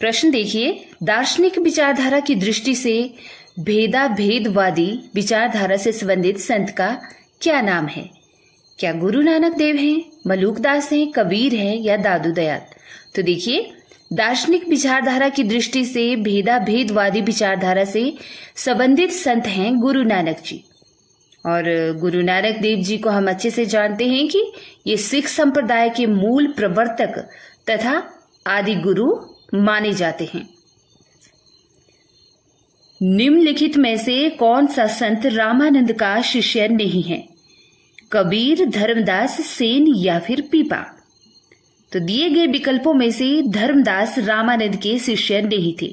प्रश्न देखिए, दार्शनिक विचारधारा की दृष्टि से भेदाभेदवादी विचारधारा से संबंधित संत का क्या नाम है? क्या गुरु नानक देव हैं, मलूकदास हैं, कबीर हैं या दादू दयाल? तो देखिए, दार्शनिक विचारधारा की दृष्टि से भेदाभेदवादी विचारधारा से संबंधित संत हैं गुरु नानक जी। और गुरु नानक देव जी को हम अच्छे से जानते हैं कि ये सिख संप्रदाय के मूल प्रवर्तक तथा आदि गुरु माने जाते हैं। निम्नलिखित में से कौन सा संत रामानंद का शिष्य नहीं है? कबीर, धर्मदास, सेन या फिर पीपा? तो दिए गए विकल्पों में से धर्मदास रामानंद के शिष्य नहीं थे,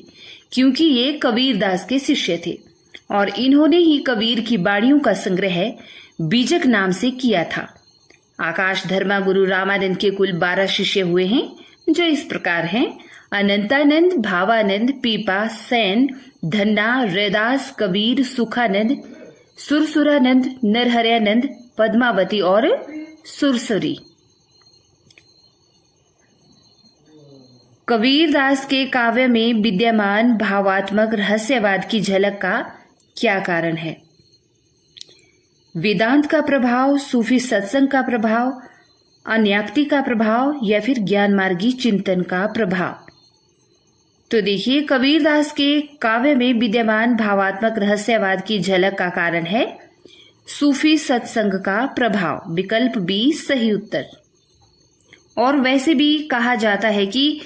क्योंकि ये कबीरदास के शिष्य थे और इन्होंने ही कबीर की बाणियों का संग्रह बीजक नाम से किया था। आकाश धर्मा गुरु रामानंद के कुल 12 शिष्य हुए हैं, जो इस प्रकार हैं: अनंतानंद, भावानंद, पीपा, सेन, धन्ना, रैदास, कबीर, सुखानंद, सुरसुरानंद, नरहरयानंद, पद्मावती और सुरसुरी। कबीरदास के काव्य में विद्यमान भावात्मक रहस्यवाद की झलक का क्या कारण है? वेदांत का प्रभाव, सूफी सत्संग का प्रभाव, अन्याक्ति का प्रभाव या फिर ज्ञान मार्गी चिंतन का प्रभाव? तो देखिए, कबीरदास के काव्य में विद्यमान भावात्मक रहस्यवाद की झलक का कारण है सूफी सत्संग का प्रभाव। विकल्प बी सही उत्तर। और वैसे भी कहा जाता है कि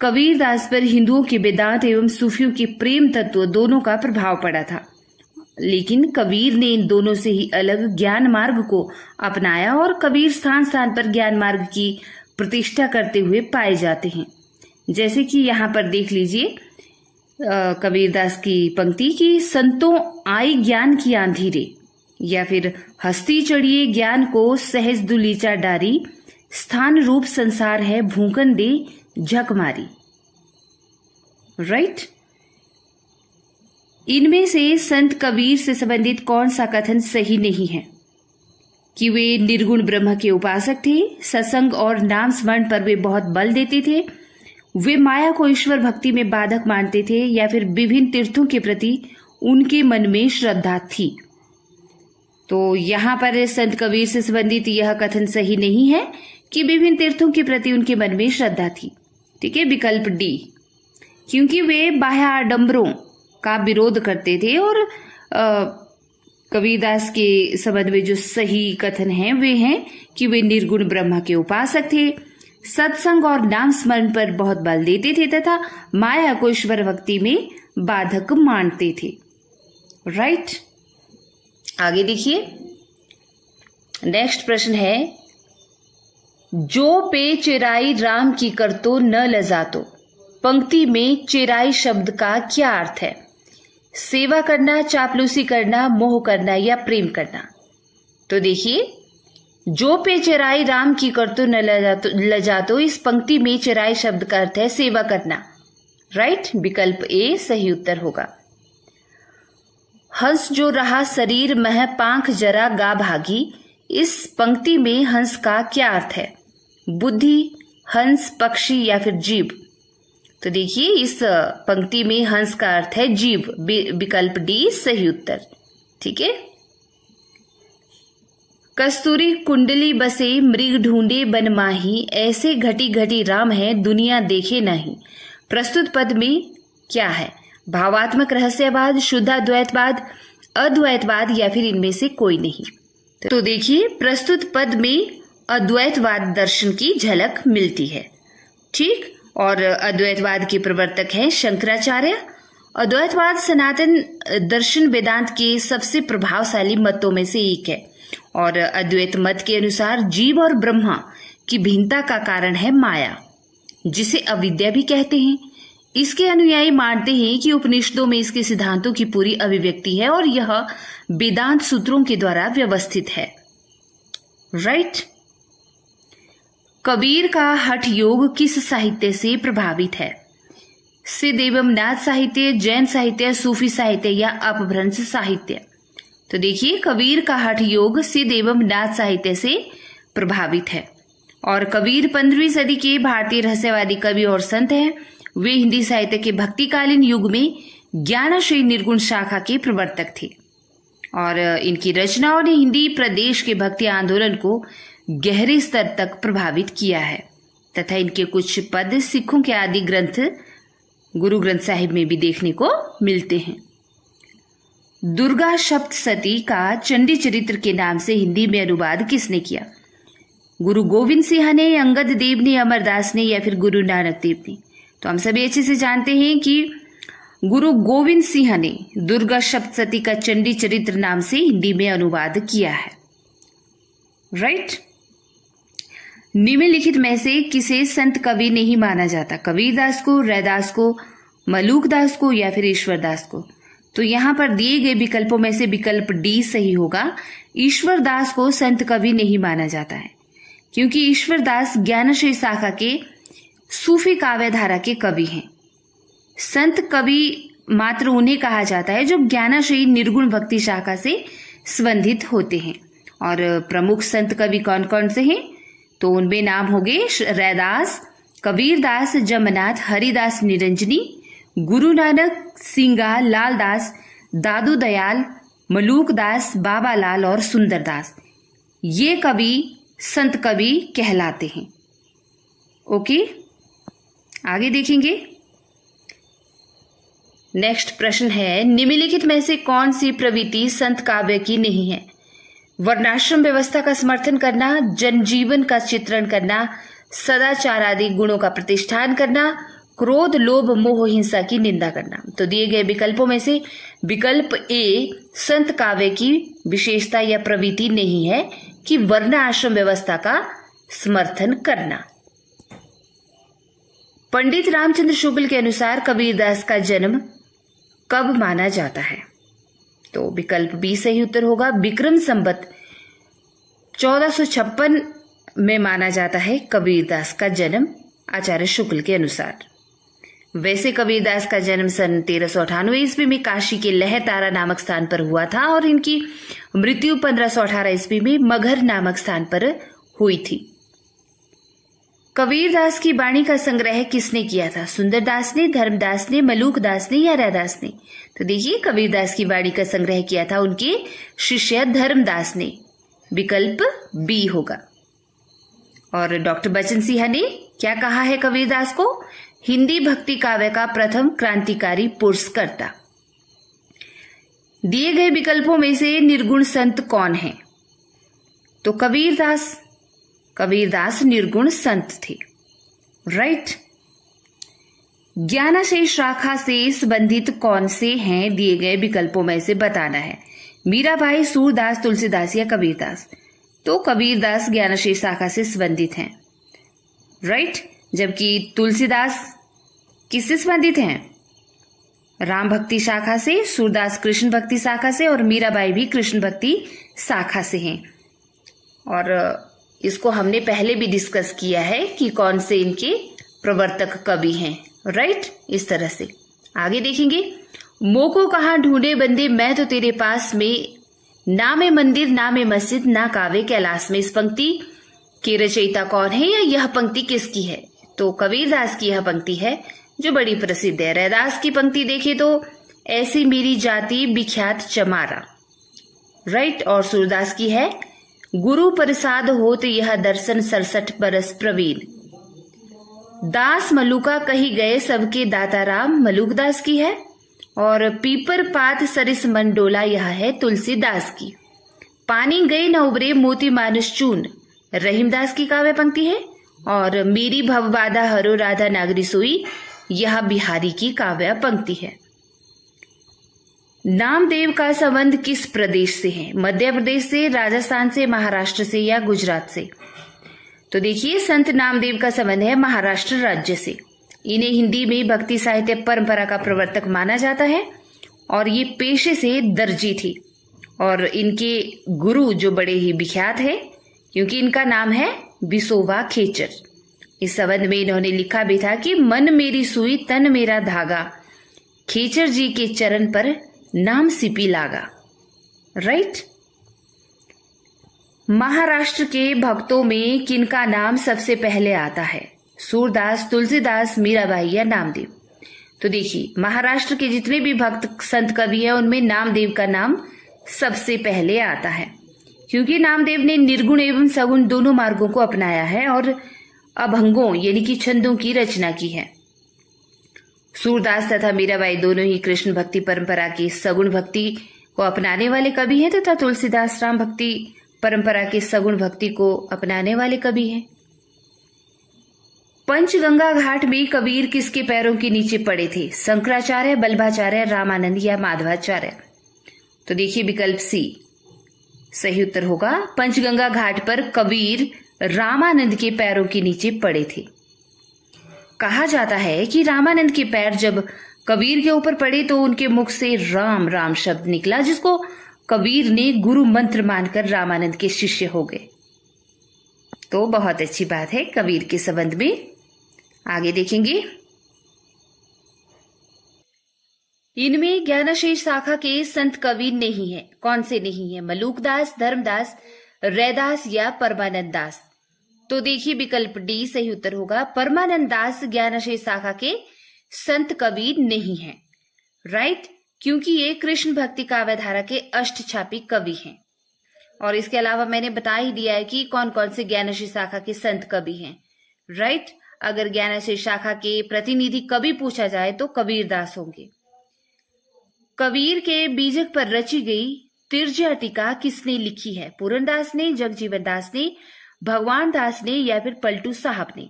कबीरदास पर हिंदुओं के वेदांत एवं सूफियों के प्रेम तत्व दोनों का प्रभाव पड़ा था, लेकिन कबीर ने इन दोनों से ही अलग ज्ञान मार्ग को अपनाया और कबीर स्थान स्थान पर ज्ञान मार्ग की प्रतिष्ठा करते हुए पाए जाते हैं। जैसे कि यहाँ पर देख लीजिए कबीरदास की पंक्ति की संतों आई ज्ञान की आंधी रे, या फिर हस्ती चढ़िए ज्ञान को सहज दुलीचा डारी, स्थान रूप संसार है भूखन दे झक मारी। राइट? इनमें से संत कबीर से संबंधित कौन सा कथन सही नहीं है? कि वे निर्गुण ब्रह्म के उपासक थे, सत्संग और नाम स्मरण पर वे बहुत बल देते थे, वे माया को ईश्वर भक्ति में बाधक मानते थे, या फिर विभिन्न तीर्थों के प्रति उनके मन में श्रद्धा थी। तो यहाँ पर संत कबीर से संबंधित यह कथन सही नहीं है कि विभिन्न तीर्थों के प्रति उनके मन में श्रद्धा थी। ठीक है, विकल्प डी, क्योंकि वे बाह्य आडंबरों का विरोध करते थे। और कबीरदास के संबंध में जो सही कथन हैं वे हैं कि वे निर्गुण ब्रह्म के उपासक थे, सत्संग और नाम स्मरण पर बहुत बल देते थे तथा माया को ईश्वर भक्ति में बाधक मानते थे। राइट? आगे देखिए, नेक्स्ट प्रश्न है, जो पे चिराई राम की करतो न लजातो, पंक्ति में चिराई शब्द का क्या अर्थ है? सेवा करना, चापलूसी करना, मोह करना या प्रेम करना? तो देखिए, जो पे चिराई राम की करतो न लजातो, इस पंक्ति में चिराई शब्द का अर्थ है सेवा करना। राइट? विकल्प ए सही उत्तर होगा। हंस जो रहा शरीर मह पांख जरा गा भागी, इस पंक्ति में हंस का क्या अर्थ है? बुद्धि, हंस, पक्षी या फिर जीव? तो देखिए, इस पंक्ति में हंस का अर्थ है जीव। विकल्प डी सही उत्तर। ठीक है। कस्तूरी कुंडली बसे मृग ढूंढे बन माही, ऐसे घटी घटी राम है दुनिया देखे नहीं। प्रस्तुत पद में क्या है? भावात्मक रहस्यवाद, शुद्धाद्वैतवाद, अद्वैतवाद या फिर इनमें से कोई नहीं? तो देखिए, प्रस्तुत पद में अद्वैतवाद दर्शन की झलक मिलती है। ठीक? और अद्वैतवाद के प्रवर्तक हैं शंकराचार्य। अद्वैतवाद सनातन दर्शन वेदांत के सबसे प्रभावशाली मतों में से एक है और अद्वैत मत के अनुसार जीव और ब्रह्मा की भिन्नता का कारण है माया, जिसे अविद्या भी कहते हैं। इसके अनुयायी मानते हैं कि उपनिषदों में इसके सिद्धांतों की पूरी अभिव्यक्ति है और यह वेदांत सूत्रों के द्वारा व्यवस्थित है। राइट? कबीर का हठ योग किस साहित्य से प्रभावित है? सिद्ध एवं नाथ साहित्य, जैन साहित्य, सूफी साहित्य या अपभ्रंश साहित्य? तो देखिए, कबीर का हठ योग सिद्ध एवं नाथ साहित्य से प्रभावित है और कबीर 15वीं सदी के भारतीय रहस्यवादी कवि और संत हैं। वे हिंदी साहित्य के भक्तिकालीन युग में ज्ञानाश्रयी निर्गुण शाखा के प्रवर्तक थे और इनकी रचनाओं ने हिंदी प्रदेश के भक्ति आंदोलन को गहरे स्तर तक प्रभावित किया है तथा इनके कुछ पद सिखों के आदि ग्रंथ गुरु ग्रंथ साहिब में भी देखने को मिलते हैं। दुर्गा सप्तशती का चंडी चरित्र के नाम से हिंदी में अनुवाद किसने किया? गुरु गोविंद सिंह ने, अंगद देव ने, अमरदास ने या फिर गुरु नानक देव ने? तो हम सभी अच्छे से जानते हैं कि गुरु गोविंद सिंह ने दुर्गा सप्तशती का चंडी चरित्र नाम से हिंदी में अनुवाद किया है। राइट। निम्नलिखित में से किसे संत कवि नहीं माना जाता? कबीरदास को, रैदास को, मलूकदास को या फिर ईश्वरदास को? तो यहां पर दिए गए विकल्पों में से विकल्प डी सही होगा। ईश्वरदास को संत कवि नहीं माना जाता है क्योंकि ईश्वरदास ज्ञानाश्रयी शाखा के सूफी काव्य धारा के कवि हैं। संत कवि मात्र उन्हें कहा जाता है जो ज्ञानाश्रयी निर्गुण भक्ति शाखा से संबंधित होते हैं। और प्रमुख संत कवि कौन कौन से हैं? तो उनमें नाम होंगे रैदास, कबीरदास, जमनाथ, हरिदास निरंजनी, गुरु नानक, सिंगा, लालदास, दादू दयाल, मलूकदास, बाबालाल और सुंदरदास। ये कवि संत कवि कहलाते हैं। ओके, आगे देखेंगे। नेक्स्ट प्रश्न है, निम्नलिखित में से कौन सी प्रवृत्ति संत काव्य की नहीं है? वर्णाश्रम व्यवस्था का समर्थन करना, जनजीवन का चित्रण करना, सदाचार आदि गुणों का प्रतिष्ठान करना, क्रोध, लोभ, मोह, हिंसा की निंदा करना। तो दिए गए विकल्पों में से विकल्प ए संत काव्य की विशेषता या प्रवृत्ति नहीं है कि वर्ण आश्रम व्यवस्था का समर्थन करना। पंडित रामचंद्र शुक्ल के अनुसार कबीरदास का जन्म कब माना जाता है? तो विकल्प बी सही उत्तर होगा। विक्रम संवत 1456 में माना जाता है कबीरदास का जन्म आचार्य शुक्ल के अनुसार। वैसे कबीरदास का जन्म सन 1398 ईस्वी में काशी के लहतारा नामक स्थान पर हुआ था और इनकी मृत्यु 1518 ईस्वी में मगहर नामक स्थान पर हुई थी। कबीरदास की वाणी का संग्रह किसने किया था? सुंदरदास ने, धर्मदास ने, मलूकदास ने या रैदास ने? तो देखिए, कबीरदास की वाणी का संग्रह किया था उनके शिष्य धर्मदास ने। विकल्प बी होगा। और डॉक्टर बचन सिंह ने क्या कहा है कबीरदास को? हिंदी भक्ति काव्य का प्रथम क्रांतिकारी पुरुषकर्ता। दिए गए विकल्पों में से निर्गुण संत कौन है? तो कबीरदास निर्गुण संत थे। राइट। ज्ञानाश्रयी शाखा से संबंधित कौन से हैं? दिए गए विकल्पों में से बताना है। मीराबाई, सूरदास, तुलसीदास या कबीरदास? तो कबीरदास ज्ञानाश्रयी शाखा से संबंधित हैं। राइट। जबकि तुलसीदास किससे संबंधित हैं? राम भक्ति शाखा से, सूरदास कृष्ण भक्ति शाखा से और मीराबाई भी कृष्ण भक्ति शाखा से हैं। और इसको हमने पहले भी डिस्कस किया है कि कौन से इनके प्रवर्तक कवि हैं। राइट। इस तरह से आगे देखेंगे। मोको कहाँ ढूंढे बंदे मैं तो तेरे पास में, नामे मंदिर नामे मस्जिद ना कावे कैलाश में। इस पंक्ति के रचयिता कौन है या यह पंक्ति किसकी है? तो कबीरदास की यह पंक्ति है जो बड़ी प्रसिद्ध है। रैदास की पंक्ति देखें तो ऐसी मेरी जाति विख्यात चमारा। राइट। और सूरदास की है गुरु प्रसाद होत यह दर्शन 67 बरस प्रवीण। दास मलुका कही गए सबके दाता राम, मलूकदास की है। और पीपर पात सरिस मन डोला, यह है तुलसीदास की। पानी गए न उबरे मोती मानस चून, रहीमदास की काव्य पंक्ति है। और मेरी भवबाधा हरो राधा नागरी सोई, यह बिहारी की काव्य पंक्ति है। नामदेव का संबंध किस प्रदेश से है? मध्य प्रदेश से, राजस्थान से, महाराष्ट्र से या गुजरात से? तो देखिए, संत नामदेव का संबंध है महाराष्ट्र राज्य से। इन्हें हिंदी में भक्ति साहित्य परंपरा का प्रवर्तक माना जाता है और ये पेशे से दर्जी थी। और इनके गुरु जो बड़े ही विख्यात है क्योंकि इनका नाम है विसोबा खेचर। इस संबंध में इन्होंने लिखा भी था कि मन मेरी सुई तन मेरा धागा, खेचर जी के चरण पर नाम सिपी लागा। राइट। महाराष्ट्र के भक्तों में किनका नाम सबसे पहले आता है? सूरदास, तुलसीदास, मीराबाई या नामदेव। तो देखिए, महाराष्ट्र के जितने भी भक्त संत कवि हैं उनमें नामदेव का नाम सबसे पहले आता है, क्योंकि नामदेव ने निर्गुण एवं सगुण दोनों मार्गों को अपनाया है और अभंगों यानी कि छंदों की रचना की है। सूरदास तथा मीराबाई दोनों ही कृष्ण भक्ति परंपरा की सगुण भक्ति को अपनाने वाले कवि हैं तथा तुलसीदास राम भक्ति परंपरा की सगुण भक्ति को अपनाने वाले कवि हैं। पंचगंगा घाट में कबीर किसके पैरों के नीचे पड़े थे? शंकराचार्य, बल्लभाचार्य, रामानंद या माधवाचार्य। तो देखिए विकल्प सी सही उत्तर होगा। पंचगंगा घाट पर कबीर रामानंद के पैरों के नीचे पड़े थे। कहा जाता है कि रामानंद के पैर जब कबीर के ऊपर पड़े तो उनके मुख से राम राम शब्द निकला, जिसको कबीर ने गुरु मंत्र मानकर रामानंद के शिष्य हो गए। तो बहुत अच्छी बात है कबीर के संबंध में। आगे देखेंगे, इनमें ज्ञानाशेष शाखा के संत कबीर नहीं है। कौन से नहीं है? मलूकदास, धर्मदास, रैदास या परमानंद दास। तो देखिए विकल्प डी सही उत्तर होगा। परमानंद दास ज्ञानाशेष शाखा के संत कबीर नहीं है। राइट, क्योंकि ये कृष्ण भक्ति काव्यधारा के अष्टछापी कवि हैं। और इसके अलावा मैंने बता ही दिया है कि कौन कौन से ज्ञानाशेष शाखा के संत कवि हैं। राइट, अगर ज्ञानाशेष शाखा के प्रतिनिधि कवि पूछा जाए तो कबीरदास होंगे। कबीर के बीजक पर रची गई तिरजा टीका किसने लिखी है? पूरनदास ने, जगजीवन दास ने, भगवान दास ने या फिर पलटू साहब ने।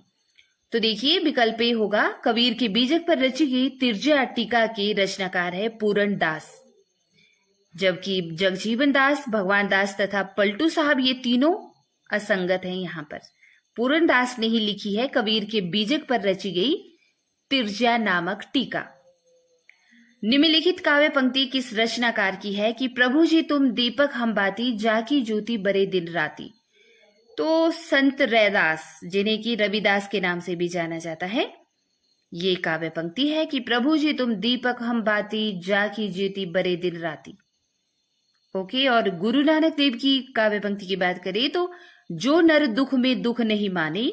तो देखिए विकल्प ए होगा। कबीर के बीजक पर रची गई तिरजा टीका के रचनाकार है पूरनदास, जबकि जगजीवन दास, भगवान दास तथा पलटू साहब ये तीनों असंगत हैं। यहाँ पर पूरनदास ने ही लिखी है कबीर के बीजक पर रची गई तिरजा नामक टीका। निम्नलिखित काव्य पंक्ति किस रचनाकार की है कि प्रभु जी तुम दीपक हम बाती, जाकी ज्योति बरे दिन राती। तो संत रैदास, जिन्हें कि रविदास के नाम से भी जाना जाता है, ये काव्य पंक्ति है कि प्रभु जी तुम दीपक हम बाती, जाकी ज्योति बरे दिन राती। ओके, और गुरु नानक देव की काव्य पंक्ति की बात करें तो जो नर दुख में दुख नहीं माने।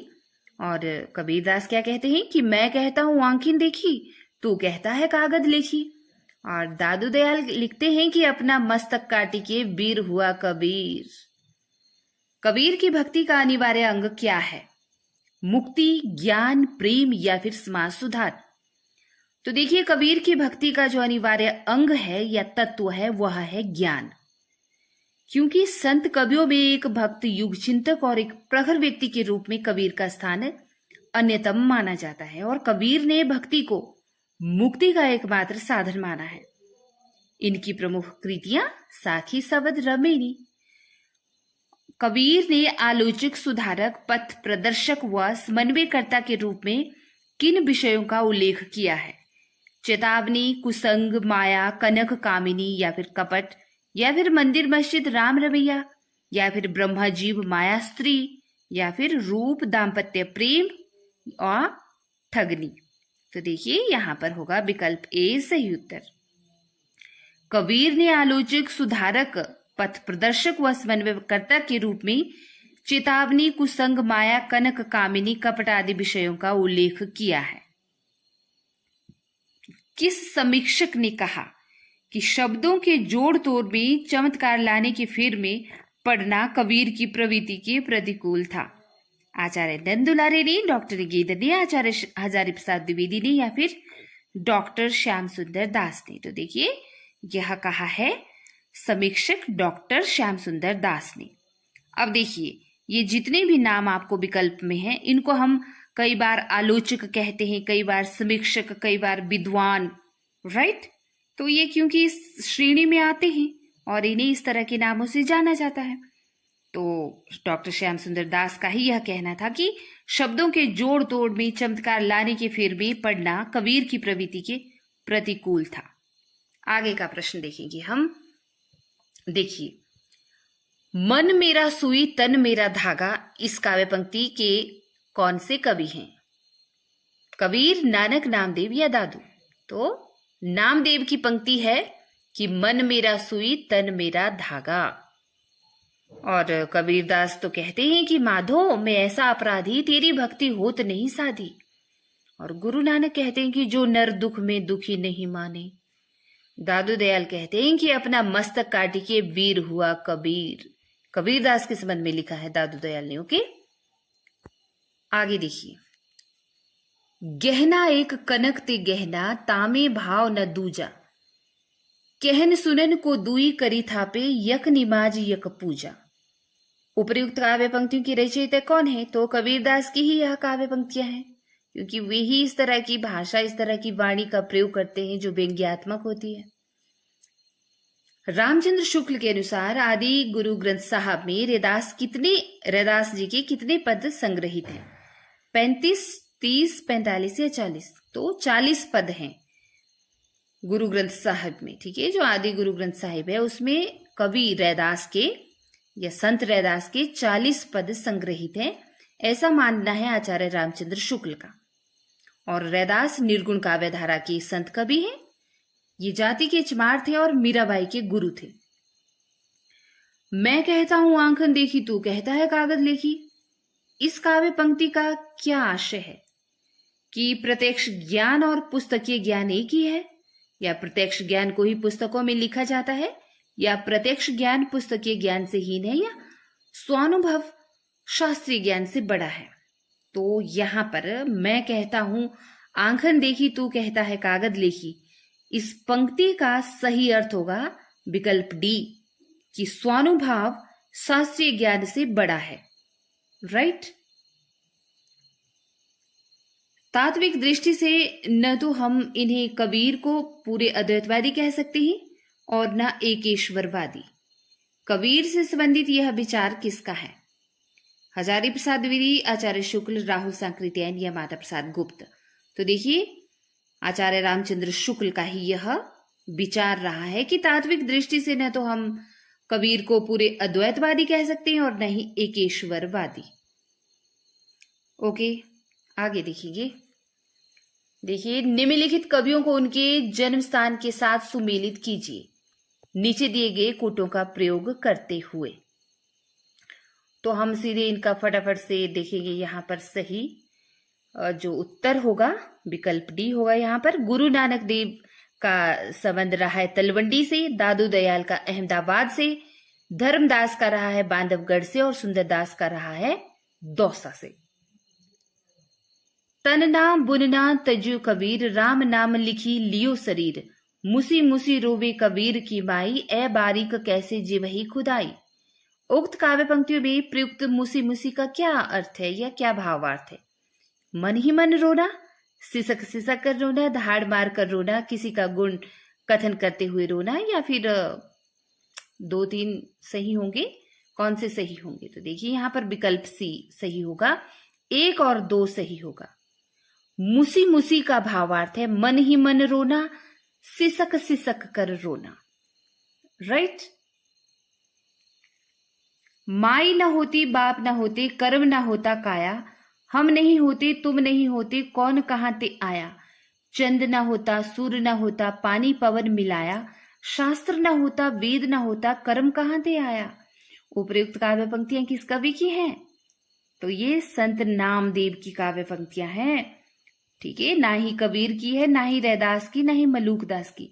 और कबीरदास क्या कहते हैं कि मैं कहता हूं आंखें देखी, तू कहता है कागज लेखी। और दादू दयाल लिखते हैं कि अपना मस्तक काटी के वीर हुआ कबीर। कबीर की भक्ति का अनिवार्य अंग क्या है? मुक्ति, ज्ञान, प्रेम या फिर समाज सुधार। तो देखिए कबीर की भक्ति का जो अनिवार्य अंग है या तत्व है वह है ज्ञान, क्योंकि संत कवियों में एक भक्त, युग चिंतक और एक प्रखर व्यक्ति के रूप में कबीर का स्थान अन्यतम माना जाता है। और कबीर ने भक्ति को मुक्ति का एकमात्र साधन माना है। इनकी प्रमुख कृतियां साखी, शबद, रमेनी। कबीर ने आलोचक, सुधारक, पथ प्रदर्शक व समन्वयकर्ता के रूप में किन विषयों का उल्लेख किया है? चेतावनी, कुसंग, माया, कनक, कामिनी या फिर कपट, या फिर मंदिर मस्जिद, राम रवैया, या फिर ब्रह्मा जीव, माया स्त्री, या फिर रूप, दाम्पत्य प्रेम और ठगनी। तो देखिए यहां पर होगा विकल्प ए सही उत्तर। कबीर ने आलोचक, सुधारक, पथ प्रदर्शक व समन्वयकर्ता के रूप में चेतावनी, कुसंग, माया, कनक, कामिनी, कपट आदि विषयों का उल्लेख किया है। किस समीक्षक ने कहा कि शब्दों के जोड़ तोड़ में चमत्कार लाने की फेर में पढ़ना कबीर की प्रवृत्ति के प्रतिकूल था? आचार्य नंदुलारे ने, डॉक्टर गेदर ने, आचार्य हजारी प्रसाद द्विवेदी ने या फिर डॉक्टर श्याम सुंदर दास ने। तो देखिए यह कहा है समीक्षक डॉक्टर श्याम सुंदर दास ने। अब देखिए ये जितने भी नाम आपको विकल्प में हैं इनको हम कई बार आलोचक कहते हैं, कई बार समीक्षक, कई बार विद्वान। राइट, तो ये क्योंकि इस श्रेणी में आते हैं और इन्हें इस तरह के नामों से जाना जाता है। तो डॉक्टर श्याम सुंदर दास का ही यह कहना था कि शब्दों के जोड़ तोड़ में चमत्कार लाने के फेर में पढ़ना कबीर की प्रवृत्ति के प्रतिकूल था। आगे का प्रश्न देखेंगे हम। देखिए, मन मेरा सुई तन मेरा धागा, इस काव्य पंक्ति के कौन से कवि हैं? कबीर, नानक, नामदेव या दादू? तो नामदेव की पंक्ति है कि मन मेरा सुई तन मेरा धागा। और कबीरदास तो कहते हैं कि माधो मैं ऐसा अपराधी तेरी भक्ति होत नहीं साधी। और गुरु नानक कहते हैं कि जो नर दुख में दुखी नहीं माने। दादू दयाल कहते हैं कि अपना मस्तक काटी के वीर हुआ कबीर। कबीरदास के संबंध में लिखा है दादू दयाल ने। ओके, आगे देखिए। गहना एक कनक ते गहना, तामे भाव न दूजा। कहन सुनन को दुई करी थापे, यक निमाज यक पूजा। उपर्युक्त काव्य पंक्तियों की रचयिता कौन है? तो कबीरदास की ही यह काव्य पंक्तियां हैं, क्योंकि वे ही इस तरह की भाषा, इस तरह की वाणी का प्रयोग करते हैं जो व्यंग्यात्मक होती है। रामचंद्र शुक्ल के अनुसार आदि गुरु ग्रंथ साहब में रैदास जी के कितने पद संग्रहित हैं? 35, 30, 45 या 40? तो 40 पद हैं गुरु ग्रंथ साहिब में। ठीक है, जो आदि गुरु ग्रंथ साहिब है उसमें कवि रैदास के या संत रैदास के 40 पद संग्रहित हैं, ऐसा मानना है आचार्य रामचंद्र शुक्ल का। और रैदास निर्गुण काव्य धारा के संत कवि हैं। ये जाति के चमार थे और मीराबाई के गुरु थे। मैं कहता हूं आंखन देखी, तू कहता है कागज लेखी। इस काव्य पंक्ति का क्या आशय है कि प्रत्यक्ष ज्ञान और पुस्तकीय ज्ञान एक ही है, या प्रत्यक्ष ज्ञान को ही पुस्तकों में लिखा जाता है, या प्रत्यक्ष ज्ञान पुस्तकीय ज्ञान से हीन है, या स्वानुभव शास्त्रीय ज्ञान से बड़ा है। तो यहां पर मैं कहता हूं आंखन देखी, तू कहता है कागज लेखी, इस पंक्ति का सही अर्थ होगा विकल्प डी, कि स्वानुभाव शास्त्रीय ज्ञान से बड़ा है। राइट। तात्विक दृष्टि से न तो हम इन्हें कबीर को पूरे अद्वैतवादी कह सकते हैं और न एकेश्वरवादी। कबीर से संबंधित यह विचार किसका है? हजारी प्रसाद द्विवेदी, आचार्य शुक्ल, राहुल सांकृत्यायन या माता प्रसाद गुप्त? तो देखिए, आचार्य रामचंद्र शुक्ल का ही यह विचार रहा है कि तात्विक दृष्टि से न तो हम कबीर को पूरे अद्वैतवादी कह सकते हैं और न ही एकेश्वरवादी। ओके, आगे देखिए। निम्नलिखित कवियों को उनके जन्म स्थान के साथ सुमेलित कीजिए, नीचे दिए गए कोटों का प्रयोग करते हुए। तो हम सीधे इनका फटाफट से देखेंगे। यहाँ पर सही जो उत्तर होगा विकल्प डी होगा। यहाँ पर गुरु नानक देव का संबंध रहा है तलवंडी से, दादू दयाल का अहमदाबाद से, धर्मदास का रहा है बांधवगढ़ से और सुंदरदास का रहा है दौसा से। तनना बुनना तजु कबीर, राम नाम लिखी लियो शरीर, मुसी मुसी रोवे कबीर की माई, ए बारीक कैसे जिवही खुदाई। उक्त काव्य पंक्तियों में प्रयुक्त मुसी मुसी का क्या अर्थ है या क्या भावार्थ है? मन ही मन रोना, सिसक सिसक कर रोना, धाड़ मार कर रोना, किसी का गुण कथन करते हुए रोना, या फिर 2-3 सही होंगे? कौन से सही होंगे? तो देखिए यहाँ पर विकल्प सी सही होगा, 1 और 2 सही होगा। मुसी मुसी का भावार्थ है मन ही मन रोना, सिसक सिसक कर रोना। राइट। माई न होती बाप न होते, कर्म न होता काया, हम नहीं होते तुम नहीं होते, कौन कहां ते आया। चंद न होता सूर्य न होता, पानी पवन मिलाया, शास्त्र न होता वेद न होता, कर्म कहां ते आया। उपर्युक्त काव्य पंक्तियां किस कवि की हैं? तो ये संत नामदेव की काव्य पंक्तियां हैं। ठीक है, ना ही कबीर की है, ना ही रैदास की, ना ही मलूकदास की।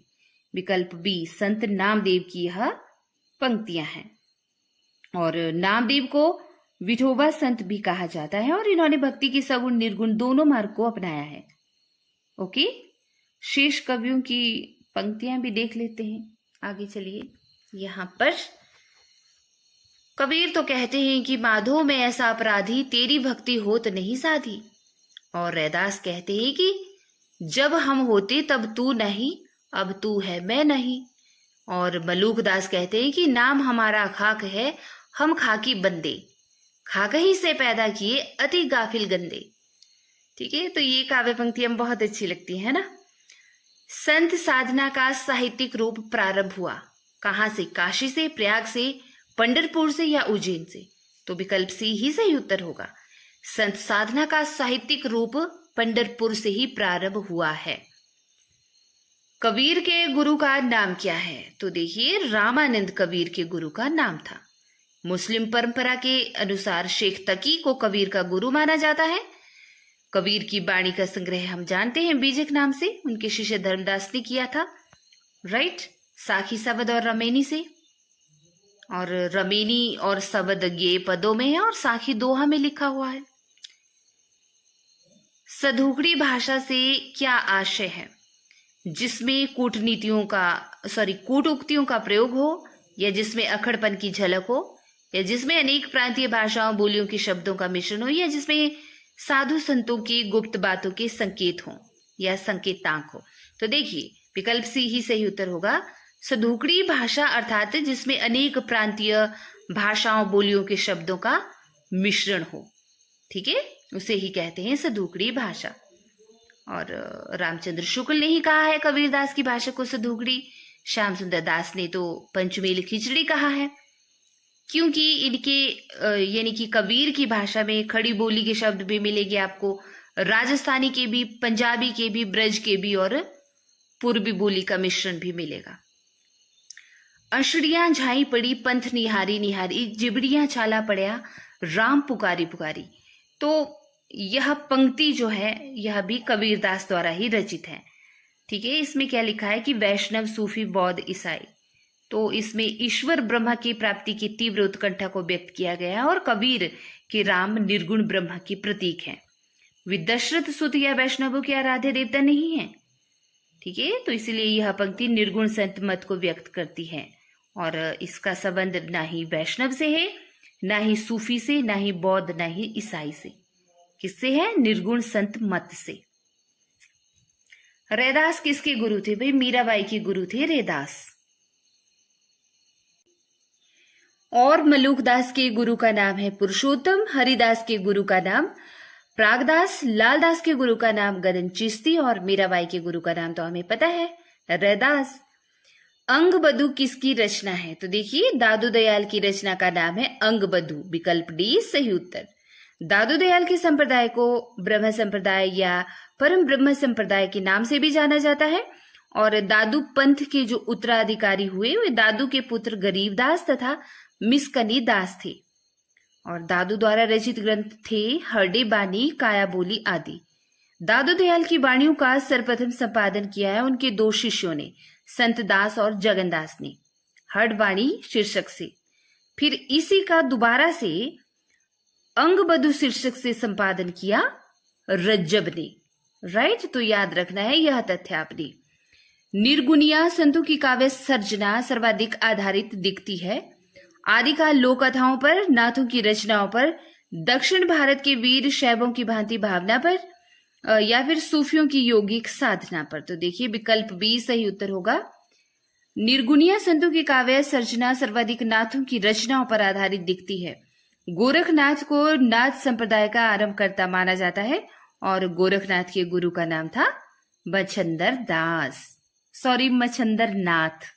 विकल्प बी, संत नामदेव की यह पंक्तियां हैं। और नामदेव को विठोबा संत भी कहा जाता है और इन्होंने भक्ति के सगुण निर्गुण दोनों मार्ग को अपनाया है। ओके, शेष कवियों की पंक्तियां भी देख लेते हैं। आगे चलिए। यहां पर कबीर तो कहते हैं कि माधो मैं ऐसा अपराधी, तेरी भक्ति होत नहीं साधी। और रैदास कहते हैं कि जब हम होते तब तू नहीं, अब तू है मैं नहीं। और मलूकदास कहते हैं कि नाम हमारा खाक है, हम खाकी बंदे, खाक ही से पैदा किए अति गाफिल गंदे। ठीक है, तो ये काव्य पंक्तियां बहुत अच्छी लगती है ना। संत साधना का साहित्यिक रूप प्रारंभ हुआ कहां से? काशी से, प्रयाग से, पंढरपुर से या उज्जैन से? तो विकल्प सी ही सही उत्तर होगा। संत साधना का साहित्यिक रूप पंढरपुर से ही प्रारंभ हुआ है। कबीर के गुरु का नाम क्या है? तो देखिए, रामानंद कबीर के गुरु का नाम था। मुस्लिम परंपरा के अनुसार शेख तकी को कबीर का गुरु माना जाता है। कबीर की वाणी का संग्रह हम जानते हैं बीजक नाम से, उनके शिष्य धर्मदास ने किया था, राइट, साखी शब्द और रमेनी से। और रमेनी और शब्द गे पदों में है और साखी दोहा में लिखा हुआ है। सधुकड़ी भाषा से क्या आशय है? जिसमें कूटोक्तियों का प्रयोग हो, या जिसमें अखड़पन की झलक हो, या जिसमें अनेक प्रांतीय भाषाओं बोलियों के शब्दों का मिश्रण हो, या जिसमें साधु संतों की गुप्त बातों के संकेत हो या संकेतांक हो। तो देखिए विकल्प सी ही सही उत्तर होगा। सधुकड़ी भाषा अर्थात जिसमें अनेक प्रांतीय भाषाओं बोलियों के शब्दों का मिश्रण हो, ठीक है, उसे ही कहते हैं सधुकड़ी भाषा। और रामचंद्र शुक्ल ने ही कहा है कबीरदास की भाषा को सधुकड़ी। श्याम सुंदर दास ने तो पंचमेल खिचड़ी कहा है, क्योंकि इनके यानी कि कबीर की भाषा में खड़ी बोली के शब्द भी मिलेंगे आपको, राजस्थानी के भी, पंजाबी के भी, ब्रज के भी और पूर्वी बोली का मिश्रण भी मिलेगा। अशड़ियां झाई पड़ी पंथ निहारी निहारी, जिबड़ियां छाला पड़या राम पुकारी पुकारी। तो यह पंक्ति जो है यह भी कबीरदास द्वारा ही रचित है, ठीक है। इसमें क्या लिखा है कि वैष्णव, सूफी, बौद्ध, ईसाई, तो इसमें ईश्वर ब्रह्मा की प्राप्ति की तीव्र उत्कंठा को व्यक्त किया गया है और कबीर के राम निर्गुण ब्रह्मा की प्रतीक है। वे दशरथ सुत या वैष्णवों के आराध्य देवता नहीं है, ठीक है। तो इसलिए यह पंक्ति निर्गुण संत मत को व्यक्त करती है और इसका संबंध ना ही वैष्णव से है, ना ही सूफी से, ना ही बौद्ध, ना ही ईसाई से। किससे है? निर्गुण संत मत से। रैदास किसके गुरु थे? भाई मीराबाई के गुरु थे रैदास। और मलूकदास के गुरु का नाम है पुरुषोत्तम, हरिदास के गुरु का नाम प्रागदास, लालदास के गुरु का नाम गदन चिश्ती और मीराबाई के गुरु का नाम तो हमें पता है रैदास। अंगबधु किसकी रचना है? तो देखिए दादू दयाल की रचना का नाम है अंगबधु, विकल्प डी सही उत्तर। दादू दयाल के संप्रदाय को ब्रह्म संप्रदाय या परम ब्रह्म संप्रदाय के नाम से भी जाना जाता है और दादू पंथ के जो उत्तराधिकारी हुए वे दादू के पुत्र गरीबदास तथा मिसकनी दास थे और दादू द्वारा रचित ग्रंथ थे हरडे बानी, काया बोली आदि। दादू दयाल की वाणियों का सर्वप्रथम संपादन किया है उनके दो शिष्यों ने, संत दास और जगन्दास ने, हडवाणी शीर्षक से। फिर इसी का दोबारा से अंगबधु शीर्षक से संपादन किया रज्जब ने, राइट। तो याद रखना है यह तथ्य आपने। निर्गुणिया संतों की काव्य सर्जना सर्वाधिक आधारित दिखती है आदिकाल लोक कथाओं पर, नाथों की रचनाओं पर, दक्षिण भारत के वीर शैवों की भांति भावना पर या फिर सूफियों की योगिक साधना पर। तो देखिए विकल्प बी सही उत्तर होगा। निर्गुणिया संतों की काव्य सर्जना सर्वाधिक नाथों की रचनाओं पर आधारित दिखती है। गोरखनाथ को नाथ संप्रदाय का आरंभकर्ता माना जाता है और गोरखनाथ के गुरु का नाम था मच्छंदर नाथ।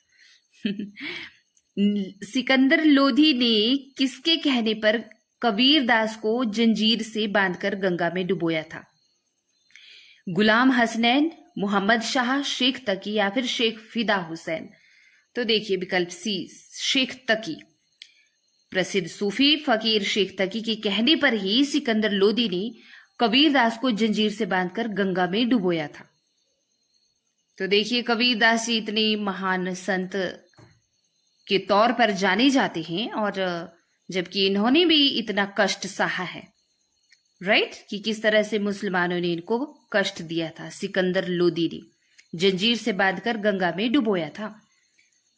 सिकंदर लोधी ने किसके कहने पर कबीरदास को जंजीर से बांधकर गंगा में डुबोया था? गुलाम हसनैन, मोहम्मद शाह, शेख तकी या फिर शेख फिदा हुसैन। तो देखिए विकल्प सी शेख तकी। प्रसिद्ध सूफी फकीर शेख तकी के कहने पर ही सिकंदर लोधी ने कबीरदास को जंजीर से बांधकर गंगा में डुबोया था। तो देखिए कबीरदास जी इतने महान संत के तौर पर जाने जाते हैं और जबकि इन्होंने भी इतना कष्ट सहा है, राइट, कि किस तरह से मुसलमानों ने इनको कष्ट दिया था। सिकंदर लोधी ने जंजीर से बांधकर गंगा में डुबोया था।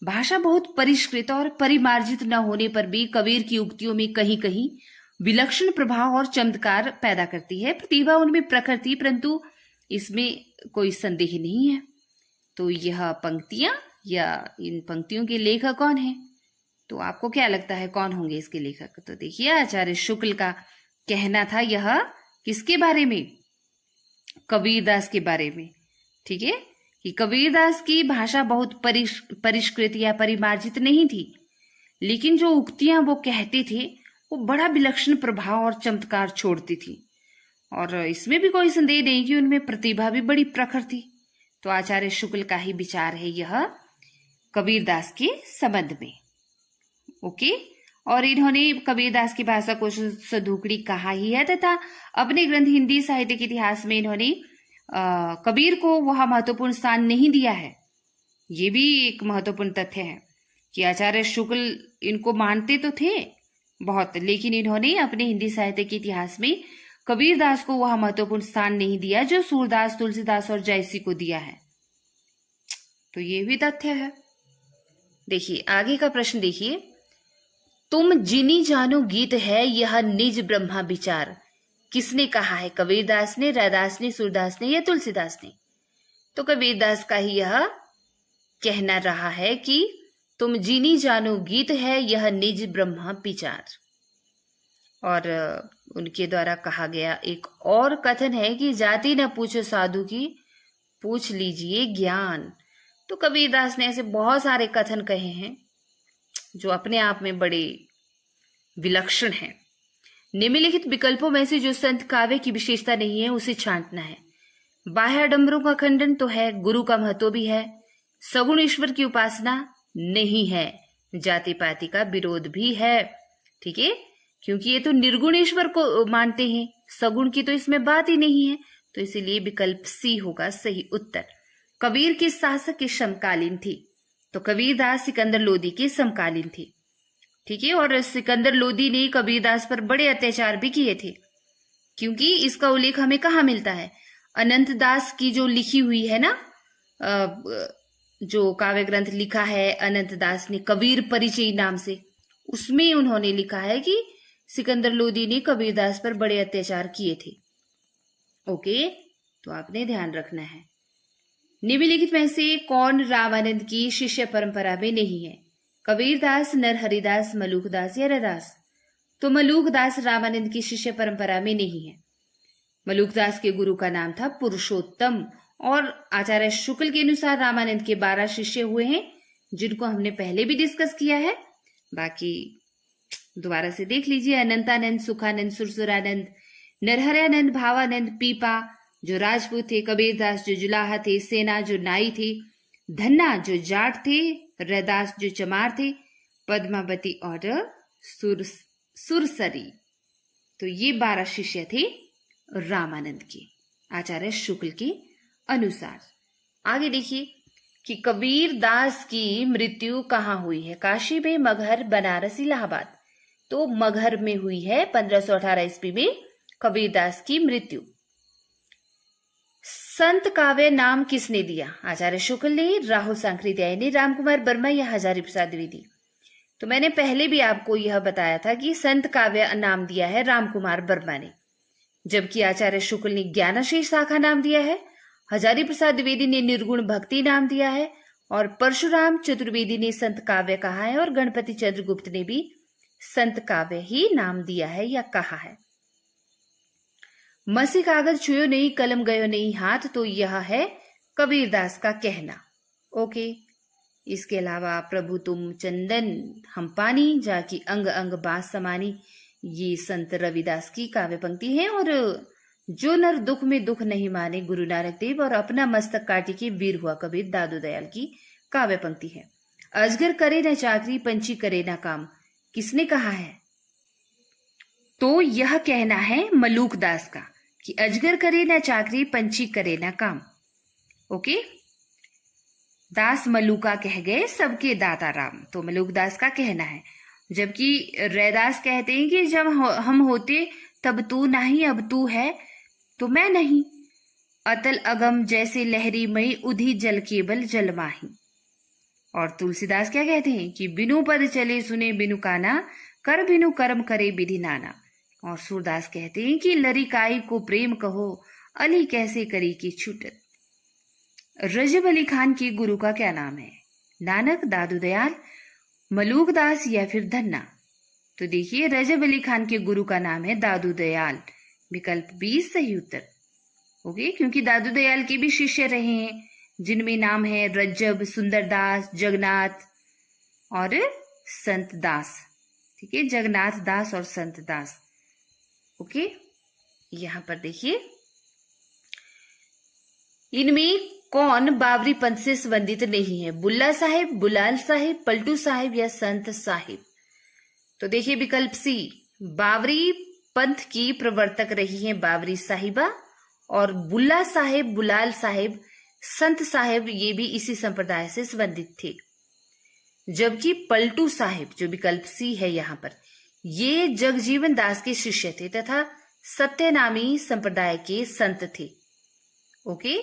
भाषा बहुत परिष्कृत और परिमार्जित न होने पर भी कबीर की उक्तियों में कहीं कहीं विलक्षण प्रभाव और चमत्कार पैदा करती है। प्रतिभा उनमें प्रखर थी, परंतु इसमें कोई संदेह नहीं है। तो यह पंक्तियां या इन पंक्तियों के लेखक कौन है? तो आपको क्या लगता है कौन होंगे इसके लेखक? तो देखिए आचार्य शुक्ल का कहना था यह किसके बारे में? कबीरदास के बारे में, ठीक है, कि कबीरदास की भाषा बहुत परिष्कृत या परिमार्जित नहीं थी, लेकिन जो उक्तियां वो कहते थे वो बड़ा विलक्षण प्रभाव और चमत्कार छोड़ती थी और इसमें भी कोई संदेह नहीं कि उनमें प्रतिभा भी बड़ी प्रखर थी। तो आचार्य शुक्ल का ही विचार है यह कबीरदास के संबंध में। ओके, और इन्होंने कबीरदास की भाषा को सधुकड़ी कहा ही है तथा अपने ग्रंथ हिंदी साहित्य के इतिहास में इन्होंने कबीर को वह महत्वपूर्ण स्थान नहीं दिया है। ये भी एक महत्वपूर्ण तथ्य है कि आचार्य शुक्ल इनको मानते तो थे बहुत, लेकिन इन्होंने अपने हिंदी साहित्य के इतिहास में कबीरदास को वह महत्वपूर्ण स्थान नहीं दिया जो सूरदास, तुलसीदास और जयसी को दिया है। तो ये भी तथ्य है। देखिए आगे का प्रश्न देखिए, तुम जिनी जानो गीत है यह निज ब्रह्मा विचार, किसने कहा है? कबीरदास ने, रैदास ने, सूरदास ने या तुलसीदास ने? तो कबीरदास का ही यह कहना रहा है कि तुम जिनी जानो गीत है यह निज ब्रह्मा विचार। और उनके द्वारा कहा गया एक और कथन है कि जाति न पूछो साधु की, पूछ लीजिए ज्ञान। तो कबीरदास ने ऐसे बहुत सारे कथन कहे हैं जो अपने आप में बड़े विलक्षण हैं। निम्नलिखित विकल्पों में से जो संत काव्य की विशेषता नहीं है उसे छांटना है। बाह्य आडंबरों का खंडन तो है, गुरु का महत्व भी है, सगुण ईश्वर की उपासना नहीं है, जाति पाति का विरोध भी है। ठीक है, क्योंकि ये तो निर्गुण ईश्वर को मानते हैं, सगुण की तो इसमें बात ही नहीं है, तो इसीलिए विकल्प सी होगा सही उत्तर। कबीर के शासक के समकालीन थे, तो कबीरदास सिकंदर लोदी के समकालीन थे। ठीक है, और सिकंदर लोदी ने कबीरदास पर बड़े अत्याचार भी किए थे, क्योंकि इसका उल्लेख हमें कहाँ मिलता है? अनंत दास की जो लिखी हुई है ना, जो काव्य ग्रंथ लिखा है अनंत दास ने कबीर परिचय नाम से, उसमें उन्होंने लिखा है कि सिकंदर लोदी ने कबीरदास पर बड़े अत्याचार किए थे। ओके, तो आपने ध्यान रखना है। निम्नलिखित में से कौन रामानंद की शिष्य परंपरा में नहीं है? कबीरदास, नरहरिदास, मलूकदास या रैदास? तो मलूकदास रामानंद की शिष्य परंपरा में नहीं है। मलूकदास के गुरु का नाम था पुरुषोत्तम, और आचार्य शुक्ल के अनुसार रामानंद के 12 शिष्य हुए हैं, जिनको हमने पहले भी डिस्कस किया है, बाकी दोबारा से देख लीजिए। अनंतानंद, सुखानंद, सुरसुरानंद, नरहरानंद, भावानंद, पीपा जो राजपूत थे, कबीरदास जो जुलाहा थे, सेना जो नाई थे, धन्ना जो जाट थे, रैदास जो चमार थे, पद्मावती और सुरसरी। तो ये 12 शिष्य थे रामानंद के, आचार्य शुक्ल के अनुसार। आगे देखिए कि कबीरदास की मृत्यु कहाँ हुई है? काशी में, मगहर, बनारस, इलाहाबाद? तो मगहर में हुई है 1518 ईस्वी में कबीरदास की मृत्यु। संत काव्य नाम किसने दिया? आचार्य शुक्ल ने, राहुल सांकृत्यायनी ने, रामकुमार वर्मा या हजारी प्रसाद द्विवेदी? तो मैंने पहले भी आपको यह बताया था कि संत काव्य नाम दिया है रामकुमार वर्मा ने, जबकि आचार्य शुक्ल ने ज्ञानाशीष शाखा नाम दिया है, हजारी प्रसाद द्विवेदी ने निर्गुण भक्ति नाम दिया है, और परशुराम चतुर्वेदी ने संत काव्य कहा है, और गणपति चंद्रगुप्त ने भी संत काव्य ही नाम दिया है या कहा है। मसी कागज छुयो नहीं, कलम गयो नहीं हाथ, तो यह है कबीरदास का कहना। ओके, इसके अलावा प्रभु तुम चंदन हम पानी, जाकी अंग अंग बांस समानी, ये संत रविदास की काव्य पंक्ति है। और जो नर दुख में दुख नहीं माने, गुरु नानक देव, और अपना मस्तक काटी के वीर हुआ कबीर, दादू दयाल की काव्य पंक्ति है। अजगर करे न चाकरी, पंछी करे न काम, किसने कहा है? तो यह कहना है मलूकदास का कि अजगर करे न चाकरी, पंछी करे न काम। ओके, दास मलूका कह गए सबके दाता राम, तो मलूकदास का कहना है। जबकि रैदास कहते हैं कि जब हम होते तब तू नहीं, अब तू है तो मैं नहीं, अतल अगम जैसे लहरी मई, उधी जल केवल जल माही। और तुलसीदास क्या कहते हैं कि बिनु पद चले सुने बिनु काना, कर बिनु कर्म करे विधि नाना। और सूरदास कहते हैं कि लरिकाई को प्रेम कहो, अली कैसे करी की छूटत। रजब अली खान के गुरु का क्या नाम है? नानक, दादू दयाल, मलूकदास या फिर धन्ना? तो देखिए रजब अली खान के गुरु का नाम है दादू दयाल, विकल्प बी सही उत्तर। ओके, क्योंकि दादू दयाल के भी शिष्य रहे हैं, जिनमें नाम है रज्जब, सुंदरदास, जगन्नाथ और संत दास। ठीक है, जगन्नाथ दास और संत दास। ओके, यहां पर देखिए इनमें कौन बाबरी पंथ से संबंधित नहीं है? बुल्ला साहिब, बुलाल साहिब, पलटू साहिब या संत साहिब? तो देखिए विकल्प सी, बावरी पंथ की प्रवर्तक रही हैं बावरी साहिबा, और बुल्ला साहेब, बुलाल साहेब, संत साहेब ये भी इसी संप्रदाय से संबंधित थे। जबकि पलटू साहेब, जो विकल्प सी है यहाँ पर, ये जगजीवन दास के शिष्य थे तथा सत्यनामी संप्रदाय के संत थे। ओके।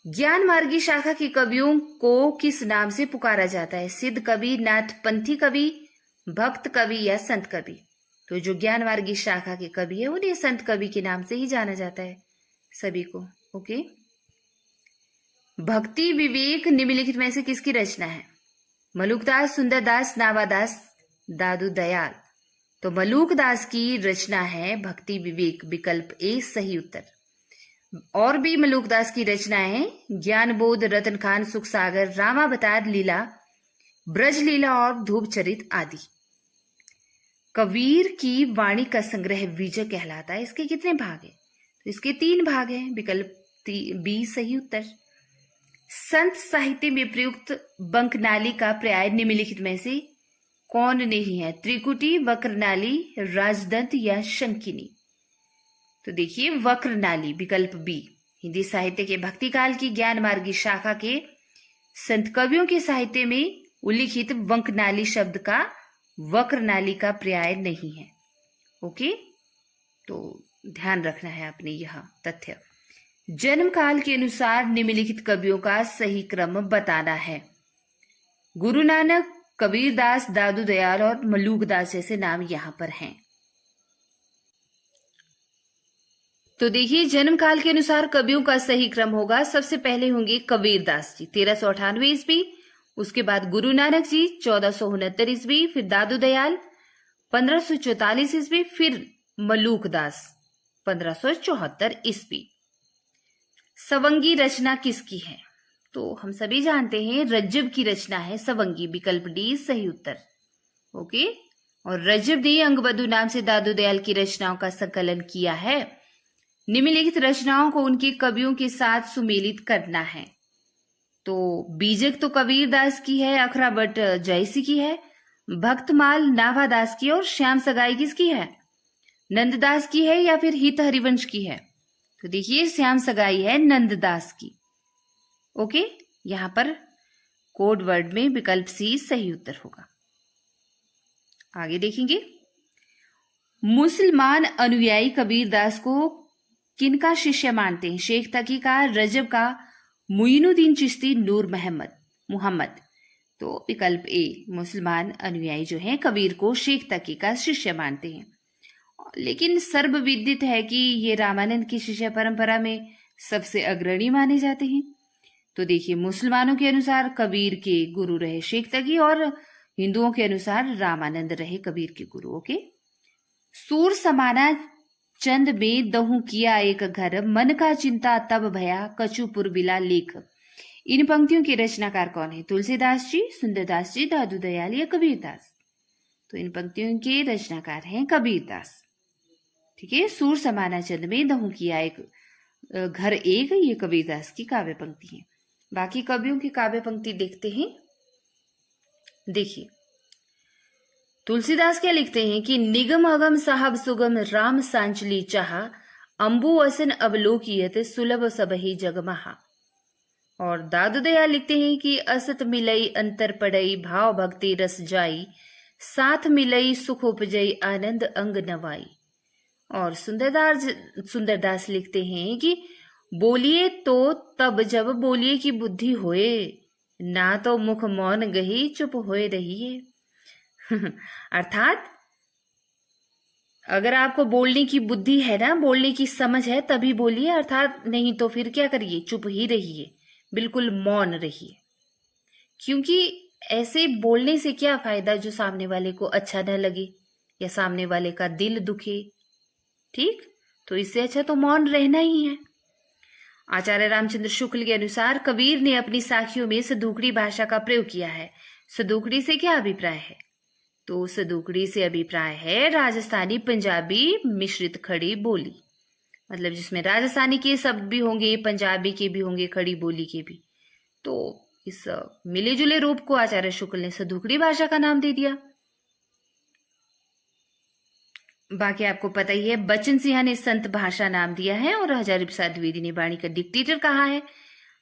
ज्ञान मार्गी शाखा के कवियों को किस नाम से पुकारा जाता है? सिद्ध कवि, नाथ पंथी कवि, भक्त कवि या संत कवि? तो जो ज्ञान मार्गी शाखा के कवि है उन्हें संत कवि के नाम से ही जाना जाता है सभी को। ओके। भक्ति विवेक निम्नलिखित में से किसकी रचना है? मलुकदास, सुंदरदास, नावादास, दादू दयाल। तो मलुकदास की रचना है भक्ति विवेक, विकल्प ए सही उत्तर। और भी मलुकदास की रचनाएं हैं, ज्ञान बोध, रतन खान, सुख सागर, रामावतार लीला, ब्रज लीला और धूप चरित आदि। कबीर की वाणी का संग्रह विजय कहलाता है। इसके कितने भाग हैं? तो इसके 3 भाग हैं, विकल्प बी सही उत्तर। संत साहित्य में प्रयुक्त बंकनाली का पर्याय निम्नलिखित में से कौन नहीं है? त्रिकुटी, वक्रनाली, राजदंत या शंकिनी? तो देखिए वक्रनाली, विकल्प बी। हिंदी साहित्य के भक्ति काल की ज्ञान मार्गी शाखा के संत कवियों के साहित्य में उल्लिखित वंकनाली शब्द का वक्रनाली का पर्याय नहीं है। ओके, तो ध्यान रखना है आपने यह तथ्य। जन्म काल के अनुसार निम्नलिखित कवियों का सही क्रम बताना है। गुरु नानक, कबीरदास, दादू दयाल और मलुकदास जैसे नाम यहां पर हैं। तो देखिए जन्म काल के अनुसार कवियों का सही क्रम होगा, सबसे पहले होंगे कबीरदास जी 1398 ईस्वी, उसके बाद गुरु नानक जी 1469 ईस्वी, फिर दादू दयाल 1544 ईस्वी, फिर मलुकदास 1574 ईस्वी। सवंगी रचना किसकी है? तो हम सभी जानते हैं रज्जब की रचना है सवंगी, विकल्प डी सही उत्तर। ओके, और रज्जब ने अंगबधु नाम से दादू दयाल की रचनाओं का संकलन किया है। निम्नलिखित रचनाओं को उनके कवियों के साथ सुमेलित करना है। तो बीजक तो कबीरदास की है, अखरावट जयसी की है, भक्तमाल नाभादास की, और श्याम सगाई किसकी है? नंददास की है या फिर हित हरिवंश की है? तो देखिए श्याम सगाई है नंददास की। ओके, यहां पर कोड वर्ड में विकल्प सी सही उत्तर होगा। आगे देखेंगे, मुसलमान अनुयायी कबीरदास को किनका शिष्य मानते हैं? शेख तकी का, रजब का, मुइनुद्दीन चिश्ती, नूर मोहम्मद। तो विकल्प ए, मुसलमान अनुयायी जो हैं कबीर को शेख तकी का शिष्य मानते हैं। लेकिन सर्वविदित है कि ये रामानंद की शिष्य परंपरा में सबसे अग्रणी माने जाते हैं। तो देखिए मुसलमानों के अनुसार कबीर के गुरु रहे शेख तकी और हिंदुओं के अनुसार रामानंद रहे कबीर के गुरु। ओके, सूर समाना चंद में दहू किया एक घर, मन का चिंता तब भया कचूपुर बिला लेख। इन पंक्तियों के रचनाकार कौन है? तुलसीदास जी, सुंदरदास जी, दादू दयाल या कबीरदास? तो इन पंक्तियों के रचनाकार हैं कबीरदास। ठीक है, सूर समाना चंद में दहू किया एक घर एक, ये कबीरदास की काव्य पंक्ति है। बाकी कवियों की काव्य पंक्ति देखते हैं। देखिए तुलसीदास क्या लिखते हैं कि निगम अगम साहब सुगम राम सांचली चाहा, अंबु असन अवलोकियत सुलभ सबही जगमहा। और दादू दयाल लिखते हैं कि असत मिलई अंतर पड़ई, भाव भक्ति रस जाई, साथ मिलई सुख उपजई, आनंद अंग नवाई। और सुंदरदास लिखते हैं कि बोलिए तो तब जब बोलिए की बुद्धि होए, ना तो मुख मौन गही चुप होए रहिए। अर्थात अगर आपको बोलने की बुद्धि है ना, बोलने की समझ है तभी बोलिए, अर्थात नहीं तो फिर क्या करिए, चुप ही रहिए, बिल्कुल मौन रहिए। क्योंकि ऐसे बोलने से क्या फायदा जो सामने वाले को अच्छा न लगे या सामने वाले का दिल दुखे। ठीक, तो इससे अच्छा तो मौन रहना ही है। आचार्य रामचंद्र शुक्ल के अनुसार कबीर ने अपनी साखियों में सदुकड़ी भाषा का प्रयोग किया है। सदुकड़ी से क्या अभिप्राय है? तो सदुकड़ी से अभिप्राय है राजस्थानी पंजाबी मिश्रित खड़ी बोली, मतलब जिसमें राजस्थानी के शब्द भी होंगे, पंजाबी के भी होंगे, खड़ी बोली के भी। तो इस मिले जुले रूप को आचार्य शुक्ल ने सदुकड़ी भाषा का नाम दे दिया। बाकी आपको पता ही है, बच्चन सिंह ने संत भाषा नाम दिया है और हजारी प्रसाद द्विवेदी ने वाणी का डिक्टेटर कहा है।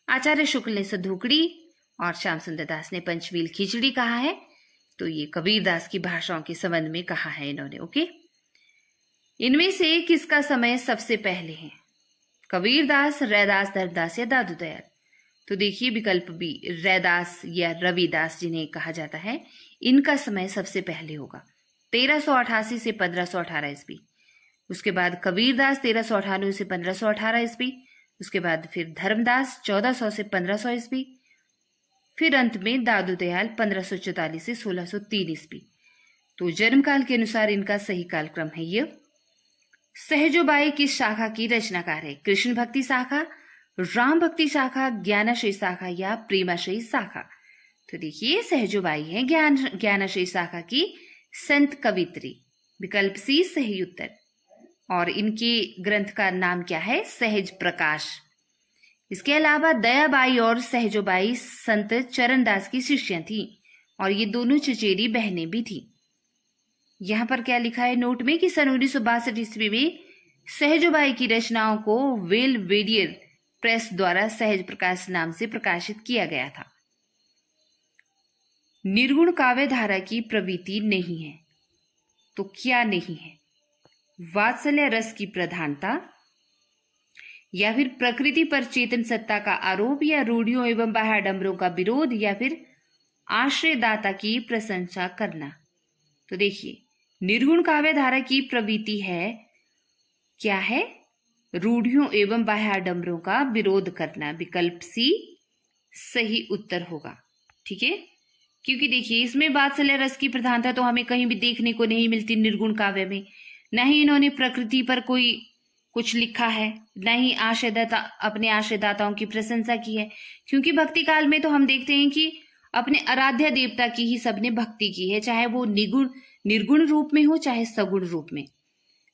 आचार्य शुक्ल ने सधुकड़ी और श्याम सुंदर दास ने पंचवील खिचड़ी कहा है। तो ये कबीरदास की भाषाओं के संबंध में कहा है इन्होंने। ओके, इनमें से किसका समय सबसे पहले है? कबीरदास, रैदास, धर्मदास या दादू दयाल? तो देखिए विकल्प बी, रैदास या रविदास जिन्हें कहा जाता है, इनका समय सबसे पहले होगा 1388 से 1518 ईस्वी। उसके बाद कबीरदास 1398 से 1518 ईस्वी। उसके बाद फिर धर्मदास 1400 से 1500 ईस्वी। फिर अंत में दादू दयाल 1544 से 1603 ईस्वी। तो जन्म काल के अनुसार इनका सही कालक्रम है ये। सहजोबाई किस शाखा की रचनाकार है? कृष्ण भक्ति शाखा, राम भक्ति शाखा, ज्ञानाश्रय शाखा या प्रेमाश्रय शाखा? तो देखिए सहजोबाई है ज्ञानाश्रय शाखा की संत कवित्री। विकल्प सी सही उत्तर। और इनके ग्रंथ का नाम क्या है? सहज प्रकाश। इसके अलावा दयाबाई और सहजोबाई संत चरणदास की शिष्या थी और ये दोनों चचेरी बहनें भी थी। यहां पर क्या लिखा है नोट में कि सन 1962 ईस्वी में सहजोबाई की रचनाओं को वेलवेडियर प्रेस द्वारा सहज प्रकाश नाम से प्रकाशित किया गया था। निर्गुण काव्य धारा की प्रवृत्ति नहीं है, तो क्या नहीं है? वात्सल्य रस की प्रधानता, या फिर प्रकृति पर चेतन सत्ता का आरोप, या रूढ़ियों एवं बाह्याडंबरों का विरोध, या फिर आश्रयदाता की प्रशंसा करना? तो देखिए निर्गुण काव्य धारा की प्रवृत्ति है, क्या है? रूढ़ियों एवं बाह्याडंबरों का विरोध करना। विकल्प सी सही उत्तर होगा। ठीक है, क्योंकि देखिए इसमें वात्सल्य रस की प्रधानता तो हमें कहीं भी देखने को नहीं मिलती निर्गुण काव्य में। न ही इन्होंने प्रकृति पर कोई कुछ लिखा है, न ही आश्रयदाता अपने आश्रयदाताओं की प्रशंसा की है, क्योंकि भक्ति काल में तो हम देखते हैं कि अपने आराध्य देवता की ही सबने भक्ति की है, चाहे वो निर्गुण रूप में हो चाहे सगुण रूप में।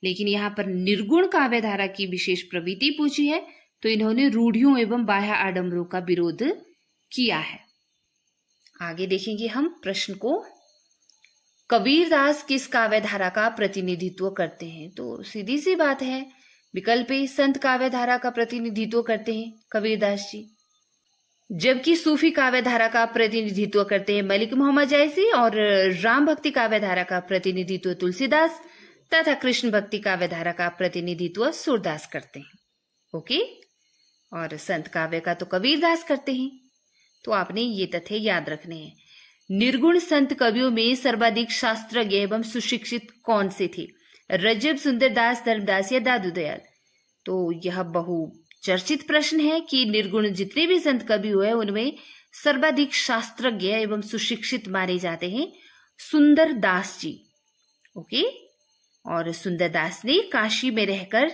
लेकिन यहाँ पर निर्गुण काव्य धारा की विशेष प्रवृत्ति पूछी है, तो इन्होंने रूढ़ियों एवं बाह्य आडंबरों का विरोध किया है। आगे देखेंगे हम प्रश्न को। कबीरदास किस काव्य धारा का प्रतिनिधित्व करते हैं? तो सीधी सी बात है, विकल्प ए संत काव्य धारा का प्रतिनिधित्व करते हैं कबीरदास जी, जबकि सूफी काव्य धारा का प्रतिनिधित्व करते हैं मलिक मोहम्मद जैसी, और राम भक्ति काव्य धारा का प्रतिनिधित्व तुलसीदास तथा कृष्ण भक्ति काव्य धारा का प्रतिनिधित्व सूरदास करते हैं। ओके, और संत काव्य का तो कबीरदास करते हैं। तो आपने ये तथ्य याद रखने हैं। निर्गुण संत कवियों में सर्वाधिक शास्त्रज्ञ एवं सुशिक्षित कौन से थे? रजब, सुंदरदास, धर्मदास या दादू दयाल? तो यह बहु चर्चित प्रश्न है कि निर्गुण जितने भी संत कवि हुए उनमें सर्वाधिक शास्त्रज्ञ एवं सुशिक्षित माने जाते हैं सुंदरदास जी। ओके, और सुंदरदास ने काशी में रहकर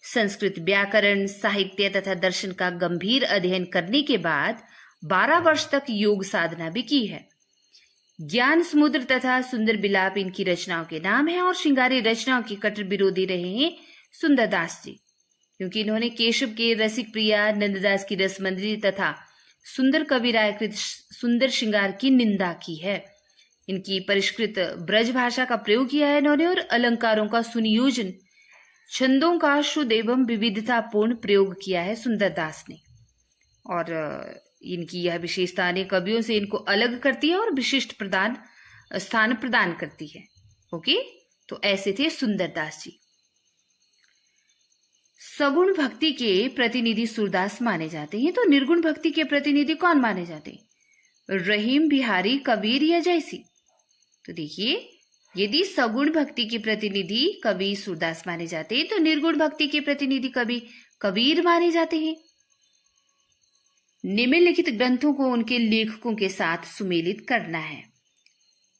संस्कृत व्याकरण, साहित्य तथा दर्शन का गंभीर अध्ययन करने के बाद 12 वर्ष तक योग साधना भी की है। ज्ञान समुद्र तथा सुंदर बिलाप इनकी रचनाओं के नाम है, और श्रृंगारी रचनाओं के कट्टर विरोधी रहे हैं सुंदरदास जी, क्योंकि इन्होंने केशव के रसिक प्रिया, नंददास की रसमंजरी तथा सुंदर कविराय कृत सुंदर श्रृंगार की निंदा की है। इनकी परिष्कृत ब्रज भाषा का प्रयोग किया है इन्होंने, और अलंकारों का सुनियोजन, छंदों का शुद्ध एवं विविधतापूर्ण प्रयोग किया है सुंदरदास ने। और इनकी यह विशेषता अनेक कवियों से इनको अलग करती है और विशिष्ट स्थान प्रदान करती है। ओके, तो ऐसे थे सुंदरदास जी। सगुण भक्ति के प्रतिनिधि सूरदास माने जाते हैं, तो निर्गुण भक्ति के प्रतिनिधि कौन माने जाते हैं? रहीम, बिहारी, कबीर या जैसी? तो देखिए यदि सगुण भक्ति के प्रतिनिधि कवि सूरदास माने जाते हैं, तो निर्गुण भक्ति के प्रतिनिधि कवि कबीर माने जाते हैं। निम्नलिखित ग्रंथों को उनके लेखकों के साथ सुमेलित करना है।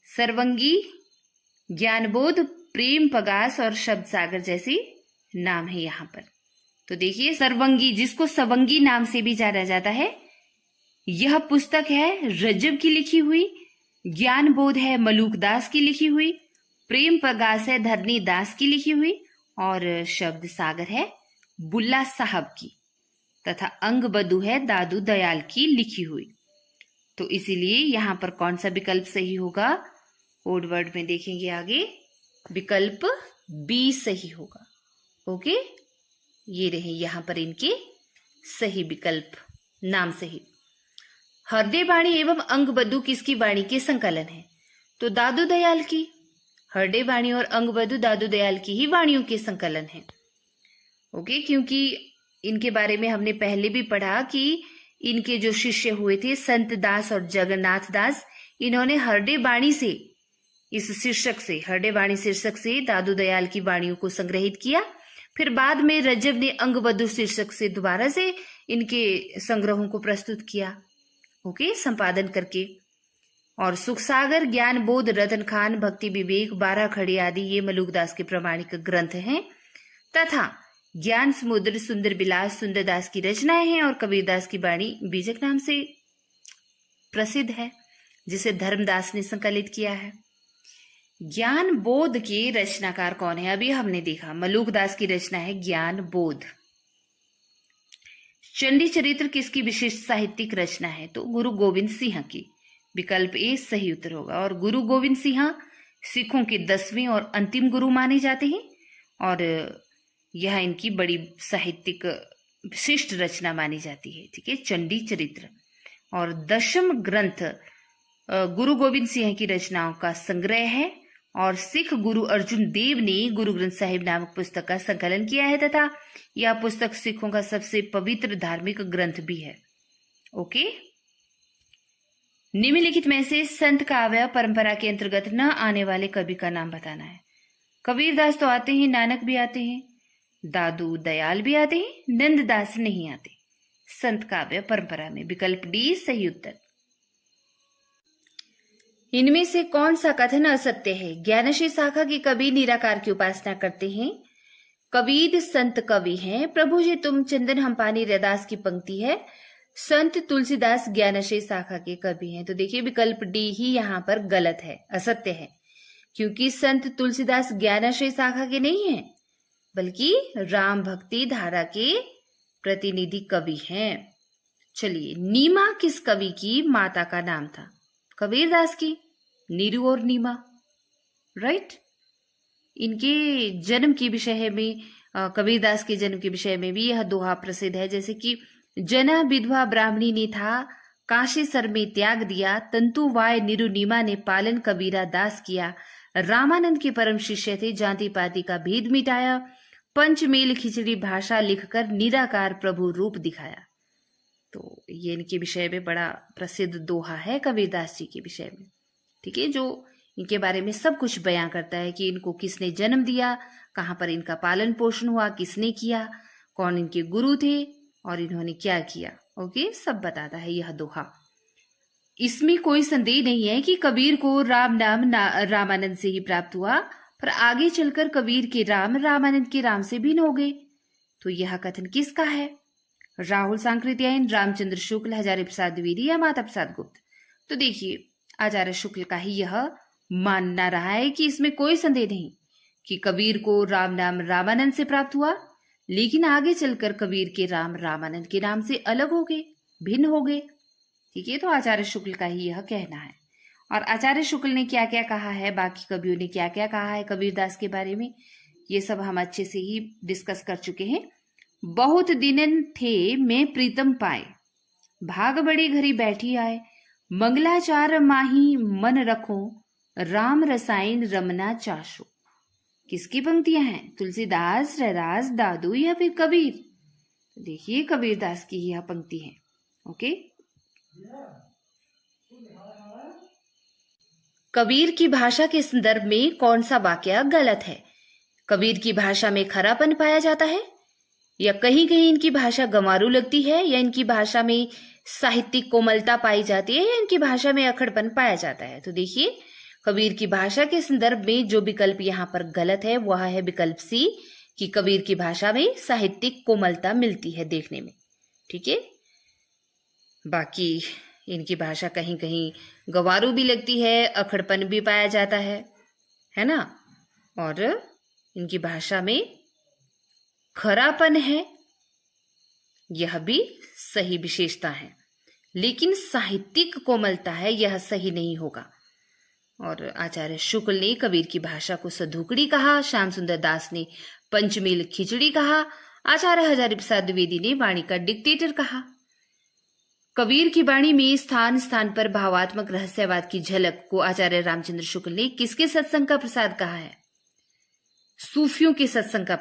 सर्वंगी, ज्ञानबोध, प्रेम पगास और शब्द सागर जैसे नाम है यहाँ पर। तो देखिए सर्वंगी, जिसको सवंगी नाम से भी जाना जाता है, यह पुस्तक है रजब की लिखी हुई। ज्ञानबोध है मलूक दास की लिखी हुई। प्रेम पगास है धरनी दास की लिखी हुई, और शब्द सागर है बुल्ला साहब की, तथा अंग बधु है दादू दयाल की लिखी हुई। तो इसीलिए यहाँ पर कौन सा विकल्प सही होगा? कोड वर्ड में देखेंगे आगे। विकल्प बी सही होगा। ओके, ये रहे यहां पर इनके सही विकल्प, नाम सही। हृदय वाणी एवं अंगबद्धू किसकी वाणी के संकलन है? तो दादू दयाल की। हृदय वाणी और अंगबद्धू दादू दयाल की ही वाणियों के संकलन है। ओके, क्योंकि इनके बारे में हमने पहले भी पढ़ा कि इनके जो शिष्य हुए थे संत दास और जगन्नाथ दास, इन्होंने हृदय वाणी से, इस शीर्षक से, हृदय वाणी शीर्षक से दादू दयाल की वाणियों को संग्रहित किया। फिर बाद में रज्जब ने अंगबद्धू शीर्षक से दोबारा से इनके संग्रहों को प्रस्तुत किया, ओके, संपादन करके। और सुखसागर, ज्ञान बोध, रतन खान, भक्ति विवेक, 12 खड़ी आदि ये मलुकदास के प्रमाणिक ग्रंथ हैं, तथा ज्ञान समुद्र, सुंदर विलास सुंदरदास की रचनाएं हैं, और कबीरदास की वाणी बीजक नाम से प्रसिद्ध है, जिसे धर्मदास ने संकलित किया है। ज्ञान बोध के रचनाकार कौन है? अभी हमने देखा मलुकदास की रचना है ज्ञान बोध। चंडी चरित्र किसकी विशिष्ट साहित्यिक रचना है? तो गुरु गोविंद सिंह की। विकल्प ए सही उत्तर होगा। और गुरु गोविंद सिंह सिखों के 10वें और अंतिम गुरु माने जाते हैं, और यह इनकी बड़ी साहित्यिक विशिष्ट रचना मानी जाती है। ठीक है, चंडी चरित्र। और 10म ग्रंथ गुरु गोविंद सिंह की रचनाओं का संग्रह है, और सिख गुरु अर्जुन देव ने गुरु ग्रंथ साहिब नामक पुस्तक का संकलन किया है, तथा यह पुस्तक सिखों का सबसे पवित्र धार्मिक ग्रंथ भी है। ओके, निम्नलिखित में से संत काव्य परंपरा के अंतर्गत न आने वाले कवि का नाम बताना है। कबीरदास तो आते हैं, नानक भी आते हैं, दादू दयाल भी आते हैं, नंददास नहीं आते संत काव्य परंपरा में। विकल्प डी सही उत्तर। इनमें से कौन सा कथन असत्य है? ज्ञानश्री शाखा के कबीर निराकार की उपासना करते हैं, कबीर संत कवि हैं, प्रभु जी तुम चंदन हम पानी रैदास की पंक्ति है, संत तुलसीदास ज्ञानश्री शाखा के कवि हैं। तो देखिए विकल्प डी ही यहाँ पर गलत है, असत्य है, क्योंकि संत तुलसीदास ज्ञानश्री शाखा के नहीं हैं, बल्कि राम भक्ति धारा के प्रतिनिधि कवि हैं। चलिए, नीमा किस कवि की माता का नाम था? कबीरदास की। नीरू और नीमा, राइट। इनके जन्म के विषय में, कबीरदास के जन्म के विषय में भी यह दोहा प्रसिद्ध है, जैसे कि जना विधवा ब्राह्मणी ने था, काशी सर में त्याग दिया, तंतु वाय नीरू नीमा ने पालन कबीरा दास किया, रामानंद के परम शिष्य थे, जाति पाति का भेद मिटाया, पंचमेल खिचड़ी भाषा लिखकर निराकार प्रभु रूप दिखाया। तो ये इनके विषय में बड़ा प्रसिद्ध दोहा है कबीरदास जी के विषय में। ठीक है, जो इनके बारे में सब कुछ बयां करता है कि इनको किसने जन्म दिया, कहाँ पर इनका पालन पोषण हुआ, किसने किया, कौन इनके गुरु थे और इन्होंने क्या किया। ओके, सब बताता है यह दोहा। इसमें कोई संदेह नहीं है कि कबीर को राम नाम रामानंद से ही प्राप्त हुआ, पर आगे चलकर कबीर के राम रामानंद के राम से भिन्न हो गए। तो यह कथन किसका है? राहुल सांकृत्यायन, रामचंद्र शुक्ल, हजारी प्रसाद द्विवेदी या माता प्रसाद गुप्त? तो देखिए, आचार्य शुक्ल का ही यह मानना रहा है कि इसमें कोई संदेह नहीं कि कबीर को राम नाम रामानंद से प्राप्त हुआ, लेकिन आगे चलकर कबीर के राम रामानंद के नाम से अलग हो गए, भिन्न हो गए। ठीक है, तो आचार्य शुक्ल का ही यह कहना है। और आचार्य शुक्ल ने क्या क्या कहा है, बाकी कवियों ने क्या क्या कहा है कबीरदास के बारे में, ये सब हम अच्छे से ही डिस्कस कर चुके हैं। बहुत दिनन थे मैं प्रीतम पाए, भाग बड़ी घरी बैठी आए, मंगलाचार माही मन रखो, राम रसायन रमना चाशो। किसकी पंक्तियां हैं? तुलसीदास, रैदास, दादू या फिर कबीर? देखिए, कबीरदास की यह पंक्ति है। ओके, कबीर की भाषा के संदर्भ में कौन सा वाक्य गलत है? कबीर की भाषा में खरापन पाया जाता है, या कहीं कहीं इनकी भाषा गंवारू लगती है, या इनकी भाषा में साहित्यिक कोमलता पाई जाती है, या इनकी भाषा में अखड़पन पाया जाता है? तो देखिए, कबीर की भाषा के संदर्भ में जो विकल्प यहाँ पर गलत है वह है विकल्प सी, कि कबीर की भाषा में साहित्यिक कोमलता मिलती है देखने में। ठीक है, बाकी इनकी भाषा कहीं कहीं गंवारू भी लगती है, अखड़पन भी पाया जाता है ना, और इनकी भाषा में खरापन है, यह भी सही विशेषता है, लेकिन साहित्यिक कोमलता है, यह सही नहीं होगा। और आचार्य शुक्ल ने कबीर की भाषा को सधुकड़ी कहा, श्याम सुंदर दास ने पंचमील खिचड़ी कहा, आचार्य हजारी प्रसाद द्विवेदी ने वाणी का डिक्टेटर कहा। कबीर की वाणी में स्थान स्थान पर भावात्मक रहस्यवाद की झलक को आचार्य रामचंद्र शुक्ल ने किसके सत्संग का प्रसाद कहा है? सूफियों के सत्संग का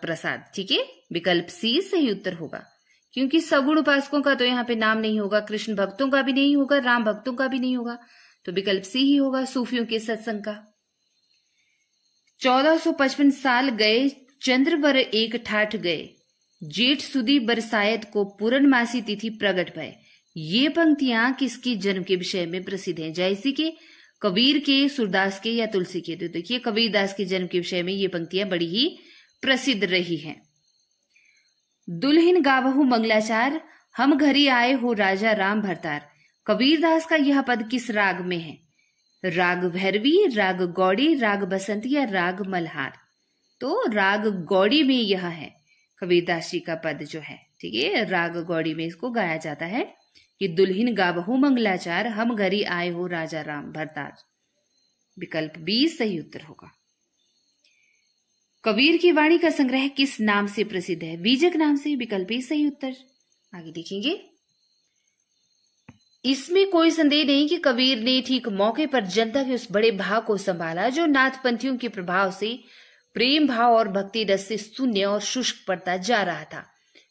प्रसाद। ठीक है, विकल्प सी सही उत्तर होगा, क्योंकि सगुण उपासकों का तो यहाँ पे नाम नहीं होगा, कृष्ण भक्तों का भी नहीं होगा, राम भक्तों का भी नहीं होगा, तो विकल्प सी ही होगा, सूफियों के सत्संग का। 1455 साल गए चंद्रवर एक ठाठ गए, जेठ सुदी बरसायत को पूर्णमासी तिथि प्रगट भय। ये पंक्तियां किसके जन्म के विषय में प्रसिद्ध हैं? जैसे कि कबीर के, सूरदास के या तुलसी के। तो देखिए कबीरदास के जन्म के विषय में ये पंक्तियां बड़ी ही प्रसिद्ध रही हैं। दुल्हिन गावहु मंगलाचार, हम घरी आए हो राजा राम भरतार। कबीरदास का यह पद किस राग में है? राग भैरवी, राग गौड़ी, राग बसंती या राग मल्हार? तो राग गौड़ी में यह है कबीरदास जी का पद जो है। ठीक है, राग गौड़ी में इसको गाया जाता है कि दुल्हिन गावहु मंगलाचार, हम घरी आए हो राजा राम भरतार। विकल्प बी सही उत्तर होगा। कबीर की वाणी का संग्रह किस नाम से प्रसिद्ध है? बीजक नाम से। विकल्प ए सही उत्तर। आगे देखेंगे, इसमें कोई संदेह नहीं कि कबीर ने ठीक मौके पर जनता के उस बड़े भाव को संभाला जो नाथपंथियों के प्रभाव से प्रेम भाव और भक्ति रस से शून्य और शुष्क पड़ता जा रहा था।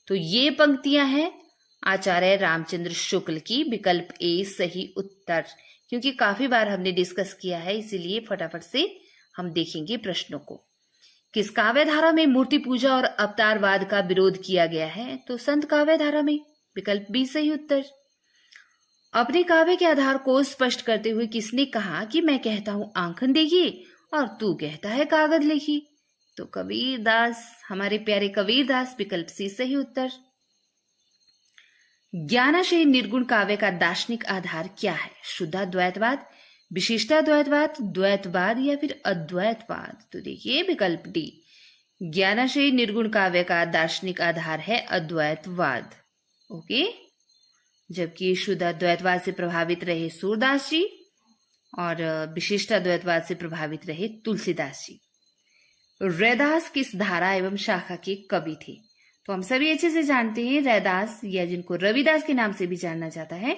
तो ये पंक्तियां हैं आचार्य रामचंद्र शुक्ल की। विकल्प ए सही उत्तर, क्योंकि काफी बार हमने डिस्कस किया है, इसीलिए फटाफट से हम देखेंगे प्रश्नों को। किस काव्य धारा में मूर्ति पूजा और अवतारवाद का विरोध किया गया है? तो संत काव्य धारा में। विकल्प बी सही उत्तर। अपने काव्य के आधार को स्पष्ट करते हुए किसने कहा कि मैं कहता हूं आंखन देखिए और तू कहता है कागज लिखिए? तो कबीरदास, हमारे प्यारे कबीरदास। विकल्प सी सही उत्तर। ज्ञानाशय निर्गुण काव्य का दार्शनिक आधार क्या है? शुद्धाद्वैतवाद, विशिष्टाद्वैतवाद, द्वैतवाद या फिर अद्वैतवाद? तो देखिए विकल्प डी, ज्ञानाशय निर्गुण काव्य का दार्शनिक आधार है अद्वैतवाद। ओके, जबकि शुद्धाद्वैतवाद से प्रभावित रहे सूरदास जी और विशिष्टाद्वैतवाद से प्रभावित रहे तुलसीदास जी। रैदास किस धारा एवं शाखा के कवि थे? तो हम सभी अच्छे से जानते हैं रैदास, या जिनको रविदास के नाम से भी जाना जाता है,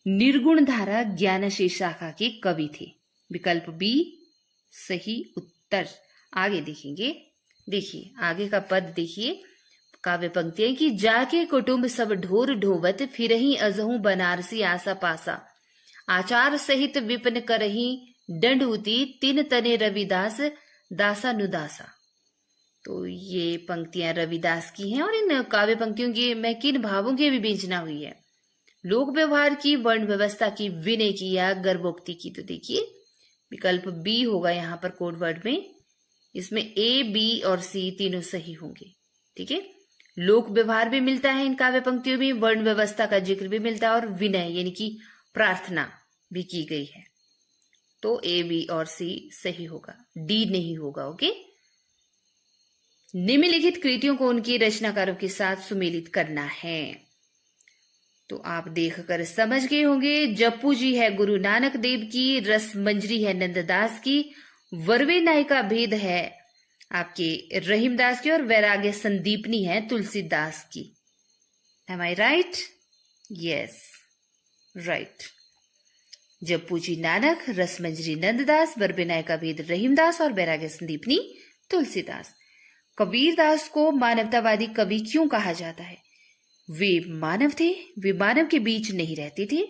निर्गुण धारा ज्ञानशय शाखा के कवि थे। विकल्प बी सही उत्तर। आगे देखेंगे, देखिए आगे का पद देखिए, काव्य पंक्तियां कि जाके कुटुंब सब ढोर ढोवत, फिरही अजहू बनारसी आसा पासा, आचार सहित विपन करही दंडूती, तीन तने रविदास दासानुदासा। तो ये पंक्तियां रविदास की हैं और इन काव्य पंक्तियों की में किन भावों की विवेचना हुई है? लोक व्यवहार की, वर्ण व्यवस्था की, विनय की या गर्भोक्ति की? तो देखिए विकल्प बी होगा यहाँ पर कोड वर्ड में। इसमें ए, बी और सी तीनों सही होंगे। ठीक है, लोक व्यवहार भी मिलता है इन काव्य पंक्तियों में, वर्ण व्यवस्था का जिक्र भी मिलता है और विनय यानी कि प्रार्थना भी की गई है। तो ए, बी और सी सही होगा, डी नहीं होगा। ओके, निम्नलिखित कृतियों को उनके रचनाकारों के साथ सुमेलित करना है। तो आप देखकर समझ गए होंगे। जप्पू जी है गुरु नानक देव की, रस मंजरी है नंददास की, वर्वे नायिका भेद है आपके रहीमदास की और वैराग्य संदीपनी है तुलसीदास की। Am I right? Yes, right. जप्पू जी नानक, रसमंजरी नंददास, वर्वे नायिका भेद रहीमदास और वैराग्य संदीपनी तुलसीदास। कबीरदास को मानवतावादी कवि क्यों कहा जाता है? वे मानव थे, वे मानव के बीच नहीं रहते थे,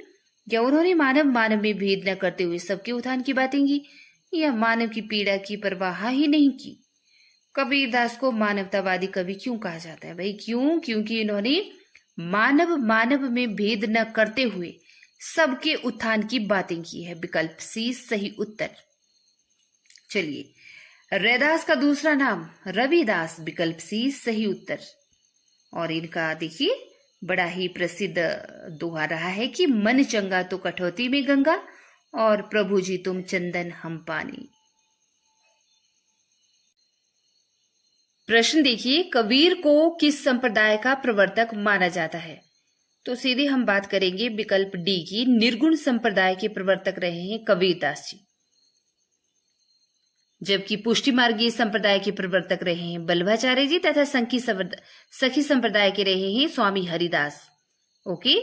या उन्होंने मानव मानव में भेद न करते हुए सबके उत्थान की बातें की, या मानव की पीड़ा की परवाह ही नहीं की? कबीरदास को मानवतावादी कवि क्यों कहा जाता है भाई? क्यों? क्योंकि इन्होंने मानव मानव में भेद न करते हुए सबके उत्थान की बातें की है। विकल्प सी सही उत्तर। चलिए, रैदास का दूसरा नाम रविदास। विकल्प सी सही उत्तर। और इनका देखिए बड़ा ही प्रसिद्ध दोहा रहा है कि मन चंगा तो कठौती में गंगा, और प्रभु जी तुम चंदन हम पानी। प्रश्न देखिए, कबीर को किस संप्रदाय का प्रवर्तक माना जाता है? तो सीधे हम बात करेंगे विकल्प डी की, निर्गुण संप्रदाय के प्रवर्तक रहे हैं कबीरदास जी। जबकि पुष्टि मार्गीय संप्रदाय के प्रवर्तक रहे हैं बल्लभाचार्य जी तथा सखी संप्रदाय के रहे हैं स्वामी हरिदास। ओके,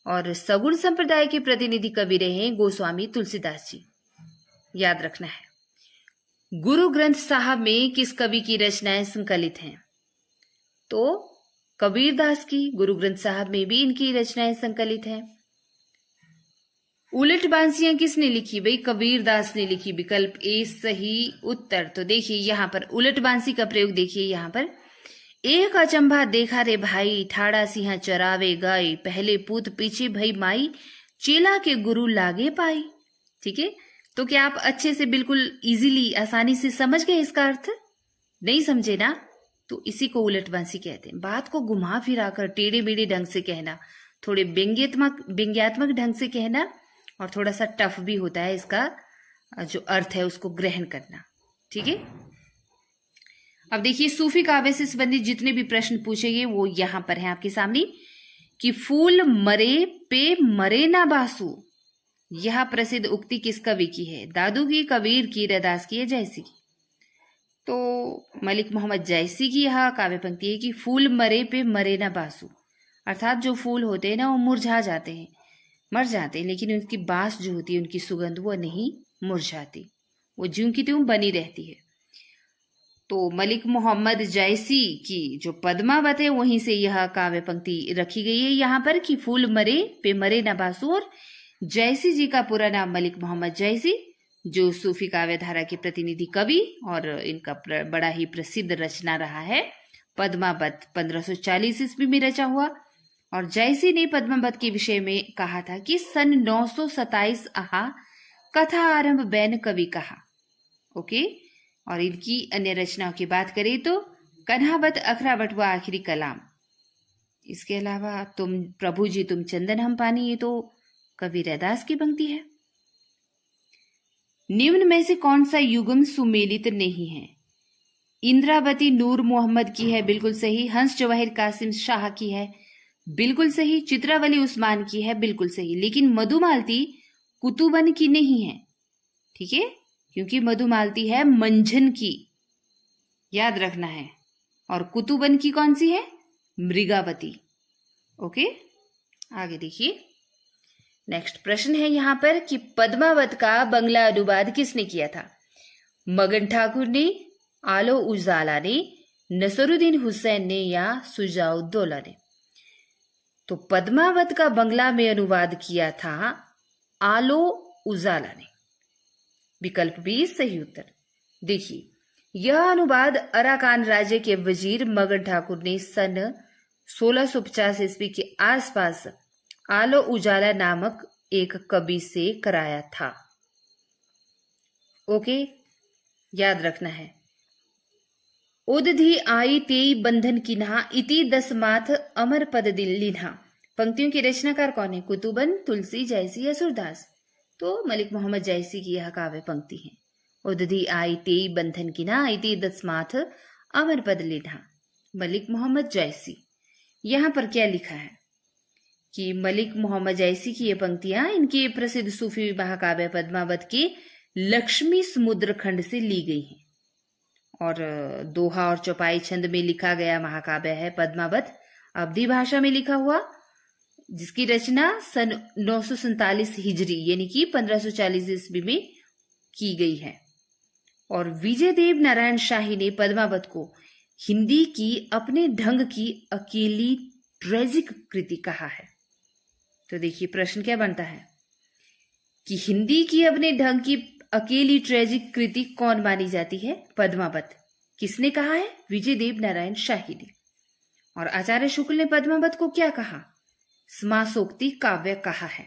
और सगुण संप्रदाय के प्रतिनिधि कवि रहे हैं गोस्वामी तुलसीदास जी। याद रखना है। गुरु ग्रंथ साहब में किस कवि की रचनाएं संकलित हैं? तो कबीरदास की। गुरु ग्रंथ साहब में भी इनकी रचनाएं संकलित हैं। उलट बांसियां किसने लिखी? भाई कबीरदास ने लिखी। विकल्प ए सही उत्तर। तो देखिए यहां पर उलट बांसी का प्रयोग देखिए यहां पर। एक अचंभा देखा रे भाई, ठाड़ा सिंह चरावे गाय, पहले पूत पीछे भई माई, चेला के गुरु लागे पाई। ठीक है, तो क्या आप अच्छे से बिल्कुल इजीली आसानी से समझ गए इसका अर्थ? नहीं समझे ना? तो इसी को उलट बांसी कहते हैं। बात को घुमा फिरा कर टेढ़े मेढ़े ढंग से कहना, थोड़े व्यंग्यात्मक ढंग से कहना, और थोड़ा सा टफ भी होता है इसका जो अर्थ है उसको ग्रहण करना। ठीक है, अब देखिए सूफी काव्य से संबंधित जितने भी प्रश्न पूछे गए वो यहां पर हैं आपके सामने। कि फूल मरे पे मरे ना बासु, यह प्रसिद्ध उक्ति किस कवि की है? दादू की, कबीर की, रैदास की या जयसी की? तो मलिक मोहम्मद जयसी की यह काव्य पंक्ति है कि फूल मरे पे मरे ना बासु, अर्थात जो फूल होते हैं ना वो मुरझा जाते हैं, मर जाते हैं, लेकिन उनकी बास जो होती है, उनकी सुगंध वो नहीं मुरझाती, वो ज्यों की त्यों बनी रहती है। तो मलिक मोहम्मद जयसी की जो पद्मावत है वहीं से यह काव्य पंक्ति रखी गई है यहाँ पर कि फूल मरे पे मरे न बासु। और जयसी जी का पूरा नाम मलिक मोहम्मद जयसी, जो सूफी काव्य धारा के प्रतिनिधि कवि और इनका बड़ा ही प्रसिद्ध रचना रहा है पद्मावत। 1540 ईस्वी में रचा हुआ। और जयसी ने पद्मावत के विषय में कहा था कि सन 927 आहा कथा आरंभ बैन कवि कहा। ओके, और इनकी अन्य रचनाओं की बात करें तो कन्हावत, अखरावट व आखिरी कलाम। इसके अलावा तुम प्रभु जी तुम चंदन हम पानी, ये तो कवि रैदास की पंक्ति है। निम्न में से कौन सा युग्म सुमेलित नहीं है? इंद्रावती नूर मोहम्मद की है, बिल्कुल सही। हंस जवाहिर कासिम शाह की है, बिल्कुल सही। चित्रावली उस्मान की है, बिल्कुल सही। लेकिन मधुमालती कुतुबन की नहीं है। ठीक है, क्योंकि मधुमालती है मंझन की, याद रखना है। और कुतुबन की कौन सी है? मृगावती। ओके, आगे देखिए। नेक्स्ट प्रश्न है यहां पर कि पद्मावत का बंगला अनुवाद किसने किया था? मगन ठाकुर ने, आलो उजाला ने, नसरुद्दीन हुसैन ने या सुजाउद्दौला ने? तो पद्मावत का बंगला में अनुवाद किया था आलो उजाला ने। विकल्प बी सही उत्तर। देखिए यह अनुवाद अराकान राज्य के वजीर मगन ठाकुर ने सन 1650 ईस्वी के आसपास आलो उजाला नामक एक कवि से कराया था। ओके, याद रखना है। उदधि आई तेई बंधन किन्हा, इति दसमाथ अमर पद दिल लिन्हा। पंक्तियों के रचनाकार कौन है? कुतुबन, तुलसी, जयसी या सूरदास? तो मलिक मोहम्मद जयसी की यह काव्य पंक्ति है। उदधि आई तेई बंधन किन्हा, इति दसमाथ अमर पद लिन्हा। मलिक मोहम्मद जयसी। यहाँ पर क्या लिखा है कि मलिक मोहम्मद जयसी की ये पंक्तियां इनके प्रसिद्ध सूफी महाकाव्य पद्मावत के लक्ष्मी समुद्र खंड से ली गई हैं। और दोहा और चौपाई छंद में लिखा गया महाकाव्य है पद्मावत, अवधी भाषा में लिखा हुआ, जिसकी रचना सन 947 हिजरी यानी कि 1540 ईस्वी में की गई है। और विजयदेव नारायण शाही ने पद्मावत को हिंदी की अपने ढंग की अकेली ट्रेजिक कृति कहा है। तो देखिए प्रश्न क्या बनता है कि हिंदी की अपने ढंग की अकेली ट्रेजिक कृति कौन मानी जाती है? पद्मावत। किसने कहा है? विजयदेव नारायण शाही ने। और आचार्य शुक्ल ने पद्मावत को क्या कहा? समासोक्ति काव्य कहा है।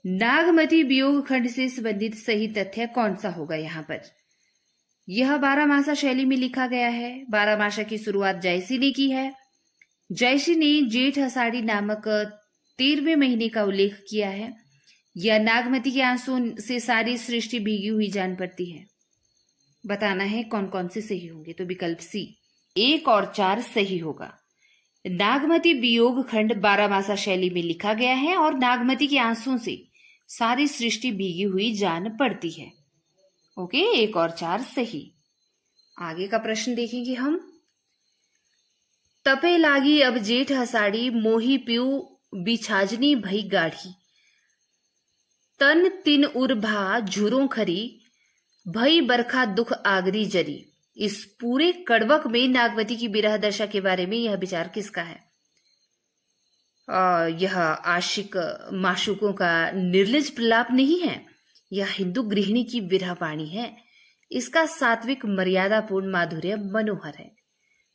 नागमती वियोग खंड से संबंधित सही तथ्य कौन सा होगा? यहाँ पर यह 12मासा शैली में लिखा गया है। 12मासा की शुरुआत जयसी ने की है। जयसी ने जेठ आषाढ़ी नामक 13वें महीने का उल्लेख किया है। यह नागमती के आंसू से सारी सृष्टि भीगी हुई जान पड़ती है। बताना है कौन कौन से सही होंगे। तो विकल्प सी 1 और 4 सही होगा। नागमती वियोग खंड 12मासा शैली में लिखा गया है और नागमती के आंसू से सारी सृष्टि भीगी हुई जान पड़ती है। ओके, 1 और 4 सही। आगे का प्रश्न देखेंगे हम। तपे लागी अब जेठ अषाढ़ी, मोही पीऊ बिछाजनी भई गाढ़ी। तन तिन उर्भा झुरों खरी, भई बरखा दुख आगरी जरी। इस पूरे कड़वक में नागवती की विरह दशा के बारे में यह विचार किसका है? यह आशिक माशुकों का निर्लज प्रलाप नहीं है, यह हिंदू गृहिणी की विरह वाणी है। इसका सात्विक मर्यादापूर्ण माधुर्य मनोहर है।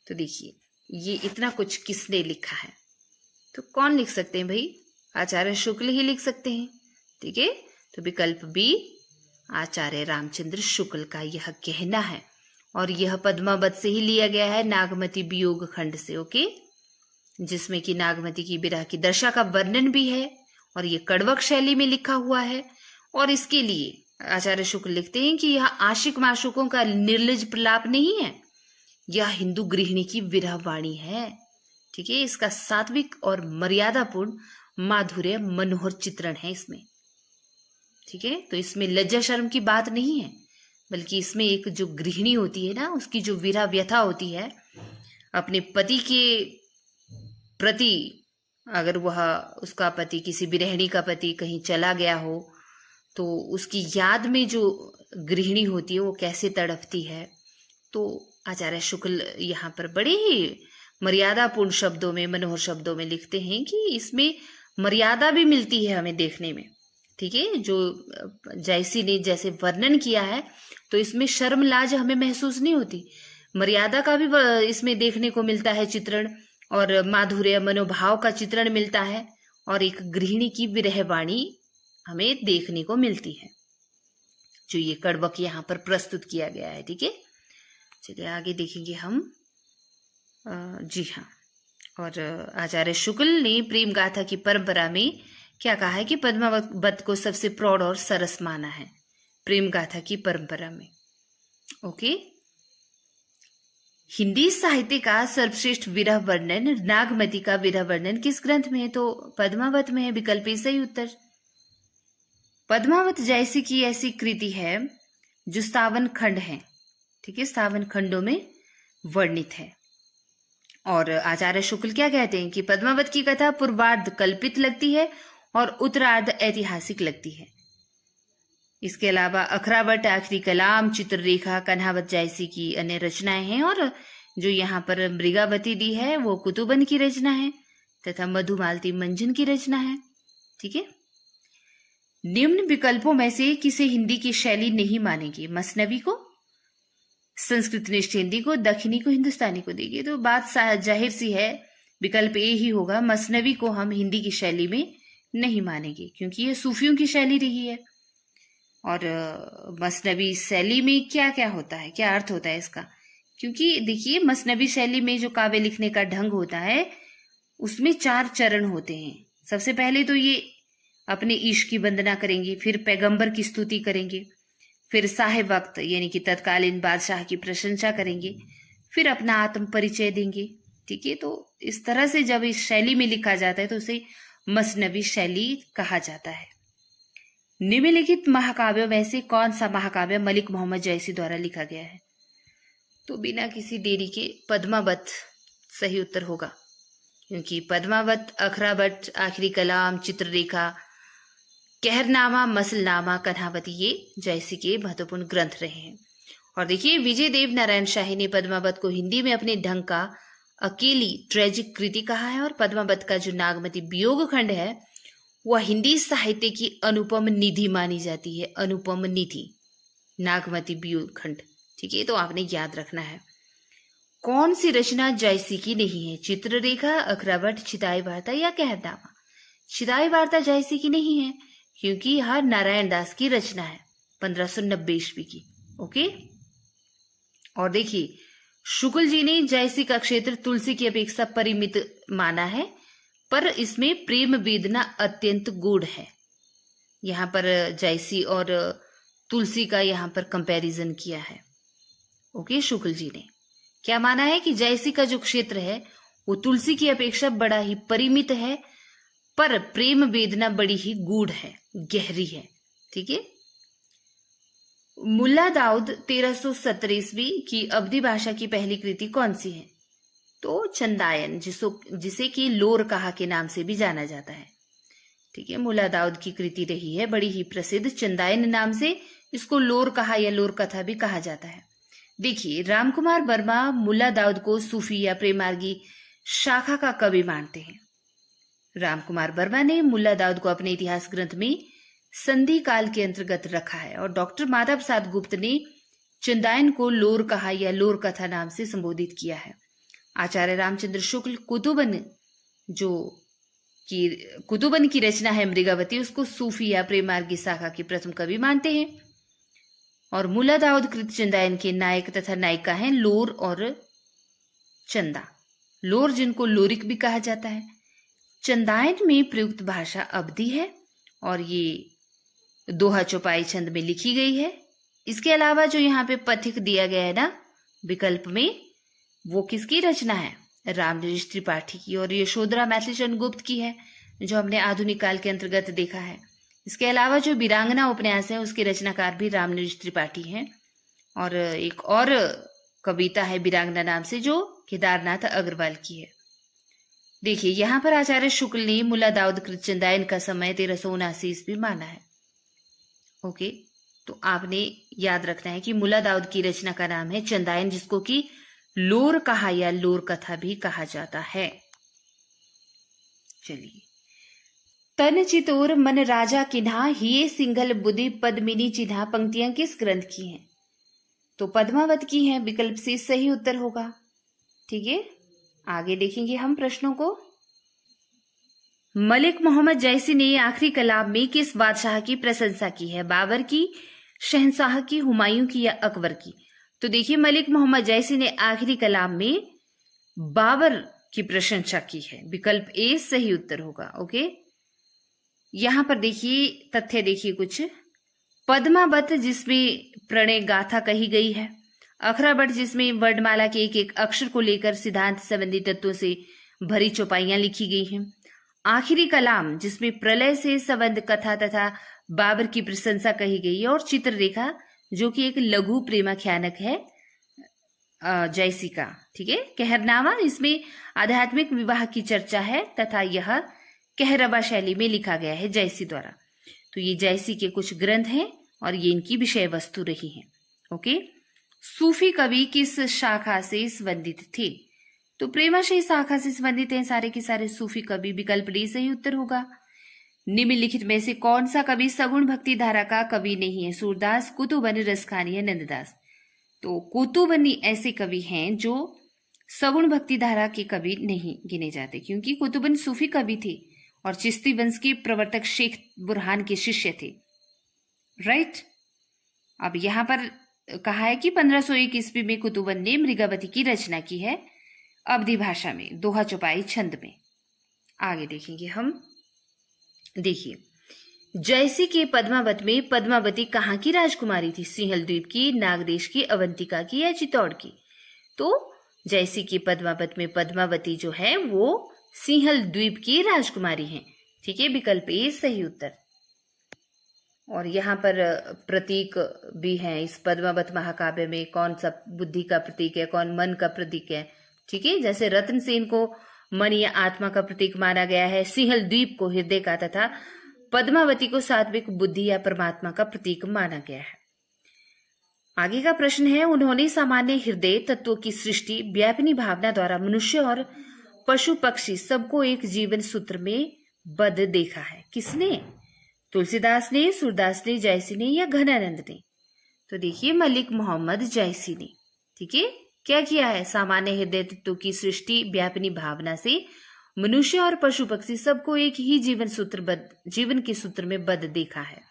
तो देखिए, ये इतना कुछ किसने लिखा है? तो कौन लिख सकते हैं भाई? आचार्य शुक्ल ही लिख सकते हैं। ठीक है, तो विकल्प बी आचार्य रामचंद्र शुक्ल का यह कहना है, और यह पद्मावत से ही लिया गया है, नागमती वियोग खंड से। ओके, जिसमें कि नागमती की विरह की दशा का वर्णन भी है, और ये कड़वक शैली में लिखा हुआ है। और इसके लिए आचार्य शुक्ल लिखते हैं कि यह आशिक माशुकों का निर्लज प्रलाप नहीं है, यह हिंदू गृहिणी की विरह वाणी है। ठीक है, इसका सात्विक और मर्यादापूर्ण माधुर्य मनोहर चित्रण है इसमें। ठीक है, तो इसमें लज्जा शर्म की बात नहीं है, बल्कि इसमें एक जो गृहिणी होती है ना, उसकी जो विरह व्यथा होती है अपने पति के प्रति, अगर वह उसका पति किसी विरहिणी का पति कहीं चला गया हो तो उसकी याद में जो गृहिणी होती है वो कैसे तड़पती है। तो आचार्य शुक्ल यहाँ पर बड़े ही मर्यादापूर्ण शब्दों में, मनोहर शब्दों में लिखते हैं कि इसमें मर्यादा भी मिलती है हमें देखने में। ठीक है, जो जैसी ने जैसे वर्णन किया है, तो इसमें शर्म लाज हमें महसूस नहीं होती, मर्यादा का भी इसमें देखने को मिलता है चित्रण, और माधुर्य मनोभाव का चित्रण मिलता है, और एक गृहिणी की विरह वाणी हमें देखने को मिलती है, जो ये कड़वक यहाँ पर प्रस्तुत किया गया है। ठीक है, चलिए आगे देखेंगे हम। जी हाँ, और आचार्य शुक्ल ने प्रेम गाथा की परंपरा में क्या कहा है कि पद्मावत को सबसे प्रौढ़ और सरस माना है प्रेम गाथा की परंपरा में। ओके, हिंदी साहित्य का सर्वश्रेष्ठ विरह वर्णन, नागमती का विरह वर्णन किस ग्रंथ में है? तो पद्मावत में है। विकल्प ए सही उत्तर। पद्मावत जैसी की ऐसी कृति है जो 57 खंड है। ठीक है, 57 खंडों में वर्णित है। और आचार्य शुक्ल क्या कहते हैं कि पद्मावत की कथा पूर्वार्ध कल्पित लगती है और उत्तरार्ध ऐतिहासिक लगती है। इसके अलावा अखरावट, आखिरी कलाम, चित्ररेखा, कन्हावत जैसी की अन्य रचनाएं हैं, और जो यहाँ पर मृगावती दी है वो कुतुबन की रचना है, तथा मधुमालती मंजन की रचना है। ठीक है, निम्न विकल्पों में से किसे हिंदी की शैली नहीं मानेंगे? मसनवी को, संस्कृत निष्ठ हिंदी को, दक्षिणी को, हिंदुस्तानी को देंगे? तो बात जाहिर सी है, विकल्प ए ही होगा। मसनवी को हम हिंदी की शैली में नहीं मानेंगे, क्योंकि ये सूफियों की शैली रही है। और मसनवी शैली में क्या क्या होता है, क्या अर्थ होता है इसका? क्योंकि देखिए, मसनवी शैली में जो काव्य लिखने का ढंग होता है उसमें 4 चरण होते हैं। सबसे पहले तो ये अपने ईश की वंदना करेंगे, फिर पैगंबर की स्तुति करेंगे, फिर साहिब वक्त यानी कि तत्कालीन बादशाह की प्रशंसा करेंगे, फिर अपना आत्म परिचय देंगे। ठीक है, तो इस तरह से जब इस शैली में लिखा जाता है तो उसे मसनवी शैली कहा जाता है। निम्नलिखित महाकाव्यों में से कौन सा महाकाव्य मलिक मोहम्मद जैसी द्वारा लिखा गया है? तो बिना किसी देरी के पद्मावत सही उत्तर होगा, क्योंकि पद्मावत, अखरावट, आखिरी कलाम, चित्ररेखा, कहरनामा, मसलनामा, कन्हावती ये जैसी के महत्वपूर्ण ग्रंथ रहे हैं। और देखिए, विजय देव नारायण शाही ने पद्मावत को हिंदी में अपने ढंग का अकेली ट्रेजिक कृति कहा है, और पद्मावत का जो नागमती वियोग खंड है वह हिंदी साहित्य की अनुपम निधि मानी जाती है। अनुपम निधि, नागमती वियोग खंड। ठीक है, तो आपने याद रखना है। कौन सी रचना जैसी की नहीं है? चित्ररेखा, अखरावट, चिताई वार्ता या कहरनामा? चिताई वार्ता जैसी की नहीं है, क्योंकि यह नारायण दास की रचना है, 1590 ईस्वी की। ओके, और देखिए, शुक्ल जी ने जैसी का क्षेत्र तुलसी की अपेक्षा परिमित माना है, पर इसमें प्रेम वेदना अत्यंत गूढ़ है। यहाँ पर जैसी और तुलसी का यहाँ पर कंपैरिजन किया है। ओके, शुक्ल जी ने क्या माना है कि जैसी का जो क्षेत्र है वो तुलसी की अपेक्षा बड़ा ही परिमित है, पर प्रेम वेदना बड़ी ही गूढ़ है, गहरी है। ठीक है, मुल्ला दाऊद 1370 ईस्वी की अवधी भाषा की पहली कृति कौन सी है? तो चंदायन, जिसे कि लोर कहा के नाम से भी जाना जाता है। ठीक है, मुल्ला दाऊद की कृति रही है बड़ी ही प्रसिद्ध, चंदायन नाम से इसको लोर कहा या लोर कथा भी कहा जाता है। देखिए, रामकुमार वर्मा मुल्ला दाऊद को सूफी या प्रेमार्गी शाखा का कवि मानते हैं। रामकुमार वर्मा ने मुल्ला दाऊद को अपने इतिहास ग्रंथ में संधि काल के अंतर्गत रखा है और डॉक्टर माधव प्रसाद गुप्त ने चंदायन को लोर कहा या लोर कथा नाम से संबोधित किया है। आचार्य रामचंद्र शुक्ल कुतुबन की रचना है मृगावती, उसको सूफी या प्रेमार्गी शाखा के प्रथम कवि मानते हैं। और मुल्ला दाऊद कृत चंदायन के नायक तथा नायिका हैं लोर और चंदा। लोर जिनको लोरिक भी कहा जाता है। चंदायन में प्रयुक्त भाषा अवधी है और ये दोहा चौपाई छंद में लिखी गई है। इसके अलावा जो यहाँ पे पथिक दिया गया है ना विकल्प में, वो किसकी रचना है? रामनिज त्रिपाठी की और यशोधरा मैथिलीचंद गुप्त की है, जो हमने आधुनिक काल के अंतर्गत देखा है। इसके अलावा जो वीरांगना उपन्यास है उसके रचनाकार भी रामनिज त्रिपाठी हैं। और एक और कविता है वीरांगना नाम से, जो केदारनाथ अग्रवाल की है। देखिए, यहाँ पर आचार्य शुक्ल ने मुल्ला दाऊद कृत चंदायन का समय 1379 ईस्वी माना है। ओके, तो आपने याद रखना है कि मुल्ला दाऊद की रचना का नाम है चंदायन, जिसको कि लोर कहा या लोर कथा भी कहा जाता है। चलिए, तन चितोर मन राजा किन्हा हिये सिंघल बुद्धि पद्मिनी चिन्हा पंक्तियां किस ग्रंथ की हैं? तो पद्मावत की हैं, विकल्प से सही उत्तर होगा। ठीक है, आगे देखेंगे हम प्रश्नों को। मलिक मोहम्मद जैसी ने आखिरी कलाम में किस बादशाह की प्रशंसा की है? बाबर की, शहंशाह की, हुमायूं की या अकबर की? तो देखिए, मलिक मोहम्मद जैसी ने आखिरी कलाम में बाबर की प्रशंसा की है, विकल्प ए सही उत्तर होगा। ओके, यहां पर देखिए तथ्य, देखिए कुछ। पद्मावत जिसमें प्रणय गाथा कही गई है, अखरावट जिसमें वर्णमाला के एक एक अक्षर को लेकर सिद्धांत संबंधी तत्वों से भरी चौपाइयां लिखी गई हैं, आखिरी कलाम जिसमें प्रलय से संबंध कथा तथा बाबर की प्रशंसा कही गई है, और चित्ररेखा जो कि एक लघु प्रेमाख्यानक है जैसी का। ठीक है, कहरनामा इसमें आध्यात्मिक विवाह की चर्चा है तथा यह कहरवा शैली में लिखा गया है जैसी द्वारा। तो ये जैसी के कुछ ग्रंथ हैं और ये इनकी विषय वस्तु रही है। ओके, सूफी कवि किस शाखा से संबंधित थे? तो प्रेमाशय शाखा से संबंधित हैं सारे के सारे सूफी कवि, विकल्प डी सही उत्तर होगा। निम्नलिखित में से कौन सा कवि सगुण भक्ति धारा का कवि नहीं है? सूरदास, कुतुबनी, रसखानी या नंददास? तो कुतुबनी ऐसे कवि हैं जो सगुण भक्ति धारा के कवि नहीं गिने जाते, क्योंकि कुतुबनी सूफी कवि थे और चिश्ती वंश के प्रवर्तक शेख बुरहान के शिष्य थे। राइट, अब यहां पर कहा है कि 1501 ईस्वी में कुतुबन ने मृगावती की रचना की है अवधी भाषा में, दोहा चौपाई छंद में। आगे देखेंगे हम। देखिए, जैसी के पद्मावत में पद्मावती कहाँ की राजकुमारी थी? सिंहल द्वीप की, नागदेश की, अवंतिका की या चित्तौड़ की? तो जैसी की पद्मावत में पद्मावती जो है वो सिंहल द्वीप की राजकुमारी है। ठीक है, विकल्प ए सही उत्तर। और यहाँ पर प्रतीक भी है इस पद्मावत महाकाव्य में, कौन सा बुद्धि का प्रतीक है, कौन मन का प्रतीक है। ठीक है, जैसे रत्न सेन को मन या आत्मा का प्रतीक माना गया है, सिंहल द्वीप को हृदय का तथा पद्मावती को सात्विक बुद्धि या परमात्मा का प्रतीक माना गया है। आगे का प्रश्न है, उन्होंने सामान्य हृदय तत्वों की सृष्टि व्यापिनी भावना द्वारा मनुष्य और पशु पक्षी सबको एक जीवन सूत्र में बद्ध देखा है। किसने? तुलसीदास ने, सूरदास ने, जयसी ने या घनानंद ने? तो देखिए, मलिक मोहम्मद जयसी ने। ठीक है, क्या किया है? सामान्य हृदय तत्व की सृष्टि व्यापिनी भावना से मनुष्य और पशु पक्षी सबको एक ही जीवन के सूत्र में बद्ध देखा है।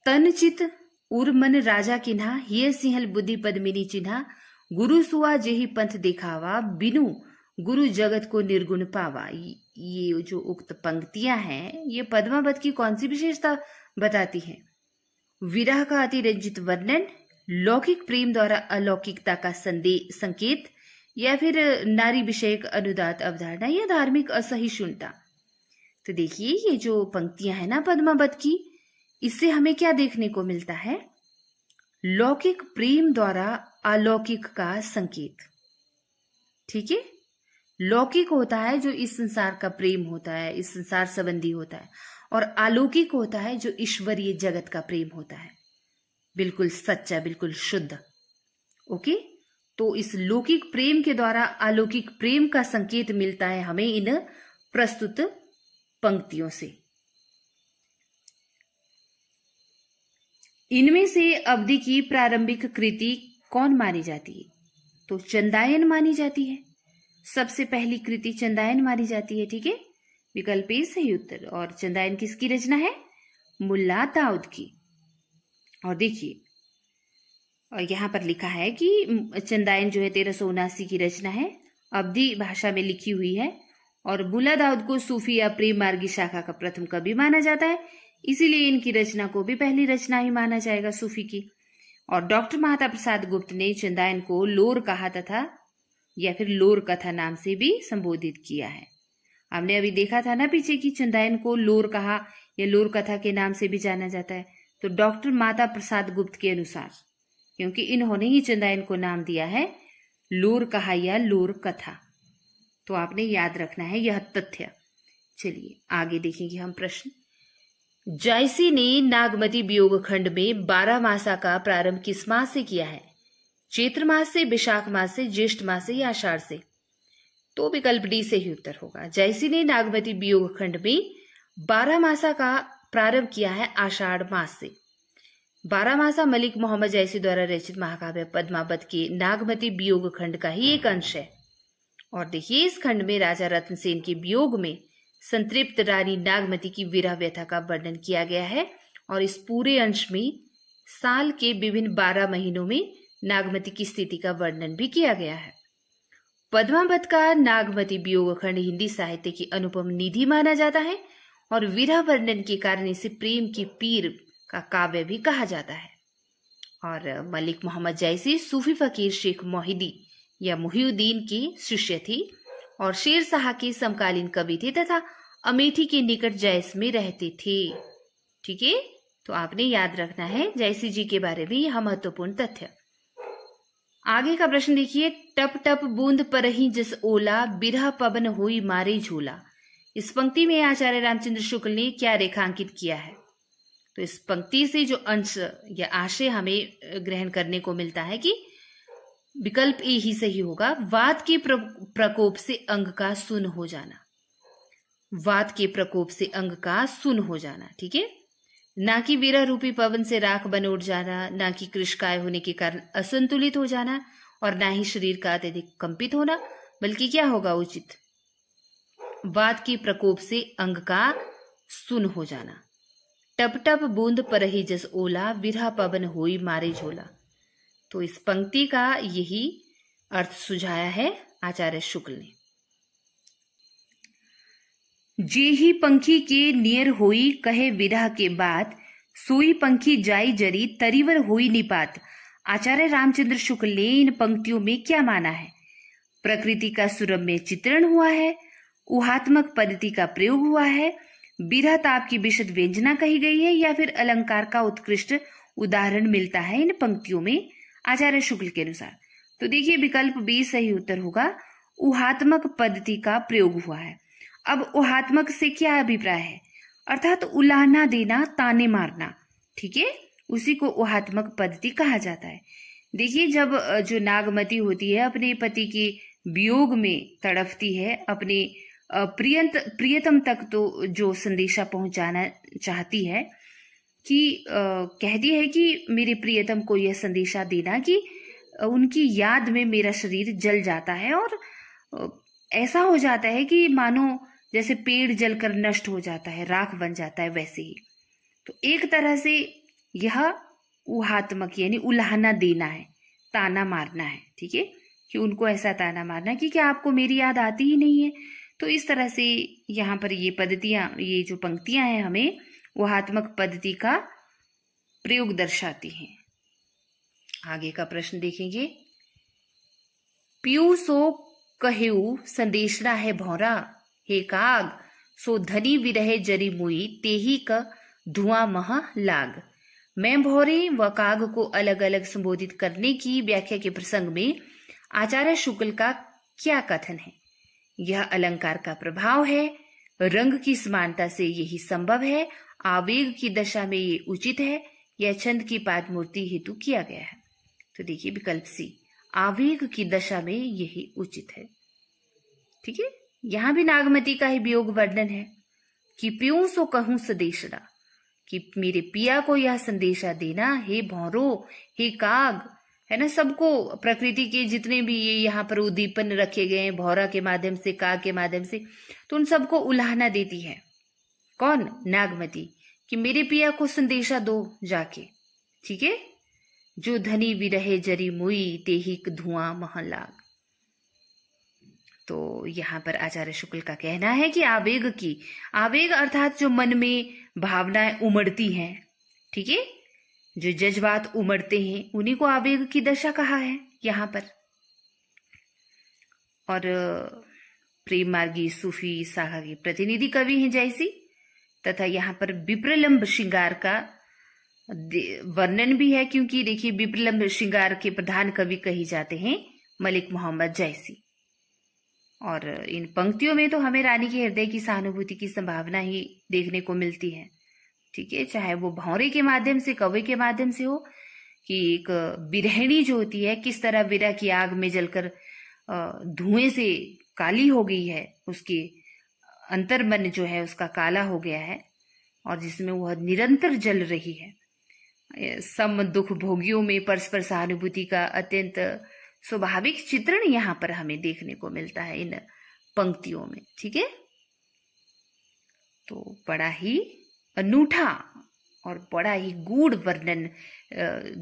तन चित उर मन राजा किन्हा हिय सिंहल बुद्धि पद्मिनी चिन्हा गुरु सुआ जेहि पंथ दिखावा बिनु गुरु जगत को निर्गुण पावा। ये जो उक्त पंक्तियां हैं ये पद्मावत की कौन सी विशेषता बताती हैं? विरह का अतिरंजित वर्णन, लौकिक प्रेम द्वारा अलौकिकता का संकेत, या फिर नारी विषयक अनुदात अवधारणा या धार्मिक असहिष्णुता। तो देखिए, ये जो पंक्तियां है ना पद्मावत की, इससे हमें क्या देखने को मिलता है लौकिक प्रेम द्वारा अलौकिक का संकेत। ठीक है, लौकिक होता है जो इस संसार का प्रेम होता है, इस संसार संबंधी होता है, और अलौकिक होता है जो ईश्वरीय जगत का प्रेम होता है, बिल्कुल सच्चा, बिल्कुल शुद्ध। ओके, तो इस लौकिक प्रेम के द्वारा अलौकिक प्रेम का संकेत मिलता है हमें इन प्रस्तुत पंक्तियों से। इनमें से अवधि की प्रारंभिक कृति कौन मानी जाती है? तो चंदायन मानी जाती है। सबसे पहली कृति चंदायन मानी जाती है। ठीक है, विकल्प ए सही उत्तर। और चंदायन किसकी रचना है? मुल्ला दाऊद की। और देखिए, और यहां पर लिखा है कि चंदायन जो है 1379 की रचना है, अवधी भाषा में लिखी हुई है, और मुल्ला दाऊद को सूफी या प्रेम मार्गी शाखा का प्रथम कवि माना जाता है, इसीलिए इनकी रचना को भी पहली रचना ही माना जाएगा सूफी की। और डॉक्टर महाता प्रसाद गुप्त ने चंदायन को लोर कहा तथा या फिर लोर कथा नाम से भी संबोधित किया है। हमने अभी देखा था ना पीछे कि चंदायन को लोर कहा या लोर कथा के नाम से भी जाना जाता है। तो डॉक्टर माता प्रसाद गुप्त के अनुसार, क्योंकि इन्होंने ही चंदायन को नाम दिया है लोर कहा या लोर कथा, तो आपने याद रखना है यह तथ्य। चलिए आगे देखेंगे हम प्रश्न। जायसी ने नागमती वियोग खंड में 12 मासा का प्रारंभ किस मास से किया है? चैत्र मास से, विशाख मास से, ज्येष्ठ मास से या आषाढ़ से? तो विकल्प डी से ही उत्तर होगा। जायसी ने नागमती वियोग खंड में 12 मासा का प्रारंभ किया है आषाढ़ मास से। 12 मासा मलिक मोहम्मद जायसी द्वारा रचित महाकाव्य पद्मावत के नागमती वियोग खंड का ही एक अंश है। और देखिए, इस खंड में राजा रत्न सेन के वियोग में संतृप्त रानी नागमती की विरह व्यथा का वर्णन किया गया है। और इस पूरे अंश में साल के विभिन्न 12 महीनों में नागमती की स्थिति का वर्णन भी किया गया है। पद्मावत का नागमती वियोग खंड हिंदी साहित्य की अनुपम निधि माना जाता है, और विरह वर्णन के कारण इसे प्रेम की पीर का काव्य भी कहा जाता है। और मलिक मोहम्मद जायसी सूफी फकीर शेख मोहिदी या मुहिउद्दीन की शिष्य थी, और शेर शाह के समकालीन कवि थे तथा अमेठी के निकट जैस में रहते थे। ठीक है, तो आपने याद रखना है जायसी जी के बारे में यह महत्वपूर्ण तथ्य। आगे का प्रश्न देखिए। टप टप बूंद परही जिस ओला, बिरह पवन हुई मारे झूला। इस पंक्ति में आचार्य रामचंद्र शुक्ल ने क्या रेखांकित किया है? तो इस पंक्ति से जो अंश या आशय हमें ग्रहण करने को मिलता है कि विकल्प ए ही सही होगा। वात के प्रकोप से अंग का सुन हो जाना। वात के प्रकोप से अंग का सुन हो जाना। ठीक है, ना कि विरह रूपी पवन से राख बन उठ जाना, ना कि कृशकाय होने के कारण असंतुलित हो जाना, और ना ही शरीर का अत्यधिक कंपित होना, बल्कि क्या होगा उचित? वात के प्रकोप से अंग का सुन हो जाना। टप टप बूंद परही जस ओला, विरह पवन होई मारे झोला। तो इस पंक्ति का यही अर्थ सुझाया है आचार्य शुक्ल ने। जे ही पंखी के नियर होई, कहे विरह के बात, सोई पंखी जाई जरी, तरीवर होई निपात। आचार्य रामचंद्र शुक्ल ने इन पंक्तियों में क्या माना है? प्रकृति का सुरम्य चित्रण हुआ है, ऊहात्मक पद्धति का प्रयोग हुआ है, विरह ताप की विशद व्यंजना कही गई है, या फिर अलंकार का उत्कृष्ट उदाहरण मिलता है इन पंक्तियों में आचार्य शुक्ल के अनुसार? तो देखिए, विकल्प बी सही उत्तर होगा। ऊहात्मक पद्धति का प्रयोग हुआ है। अब ऊहात्मक से क्या अभिप्राय है? अर्थात उलाहना देना, ताने मारना। ठीक है, उसी को ऊहात्मक पद्धति कहा जाता है। देखिए, जब जो नागमती होती है अपने पति के वियोग में तड़पती है, अपने प्रियतम तक तो जो संदेशा पहुंचाना चाहती है कि कहती है कि मेरे प्रियतम को यह संदेशा देना कि उनकी याद में मेरा शरीर जल जाता है, और ऐसा हो जाता है कि मानो जैसे पेड़ जलकर नष्ट हो जाता है, राख बन जाता है, वैसे ही। तो एक तरह से यह ऊहात्मक यानी उलाहना देना है, ताना मारना है। ठीक है, कि उनको ऐसा ताना मारना कि क्या आपको मेरी याद आती ही नहीं है। तो इस तरह से यहाँ पर ये पद्धतियां, ये जो पंक्तियां हैं, हमें ऊहात्मक पद्धति का प्रयोग दर्शाती हैं। आगे का प्रश्न देखेंगे। पियू सो कहेऊ संदेशना है भौरा, हे काग सो धनी विरहे जरी मुई, तेही क धुआं मह लाग। मैं भौरे व काग को अलग अलग संबोधित करने की व्याख्या के प्रसंग में आचार्य शुक्ल का क्या कथन है? यह अलंकार का प्रभाव है, रंग की समानता से यही संभव है, आवेग की दशा में ये उचित है, यह छंद की पाद मूर्ति हेतु किया गया है। तो देखिए विकल्प सी, आवेग की दशा में यही उचित है। ठीक है, यहां भी नागमती का ही वियोग वर्णन है कि प्यूं सो कहूं सदेशड़ा, कि मेरे पिया को यह संदेशा देना, हे भौरों, हे काग, है ना, सबको, प्रकृति के जितने भी ये यहाँ पर उद्दीपन रखे गए हैं भौरा के माध्यम से, काग के माध्यम से, तो उन सबको उलाहना देती है। कौन? नागमती, कि मेरे पिया को संदेशा दो जाके। ठीक है, जो धनी विरहे जरी मुई, तेहिक धुआं महन लाग। तो यहाँ पर आचार्य शुक्ल का कहना है कि आवेग अर्थात जो मन में भावनाएं उमड़ती हैं, ठीक है, जो जज्बात उमड़ते हैं, उन्हीं को आवेग की दशा कहा है यहाँ पर। और प्रेम मार्गी सूफी शाखा के प्रतिनिधि कवि हैं जैसी, तथा यहाँ पर विप्रलंब श्रृंगार का वर्णन भी है, क्योंकि देखिए विप्रलंब श्रृंगार के प्रधान कवि कही जाते हैं मलिक मोहम्मद जैसी। और इन पंक्तियों में तो हमें रानी के हृदय की सहानुभूति की संभावना ही देखने को मिलती है। ठीक है, चाहे वो भौरे के माध्यम से, कवि के माध्यम से हो, कि एक बिरहिणी जो होती है किस तरह विरह की आग में जलकर धुएं से काली हो गई है, उसके अंतर्मन जो है उसका काला हो गया है, और जिसमें वह निरंतर जल रही है। सम दुख भोगियों में परस्पर सहानुभूति का अत्यंत स्वाभाविक चित्रण यहाँ पर हमें देखने को मिलता है इन पंक्तियों में। ठीक है, तो बड़ा ही अनूठा और बड़ा ही गूढ़ वर्णन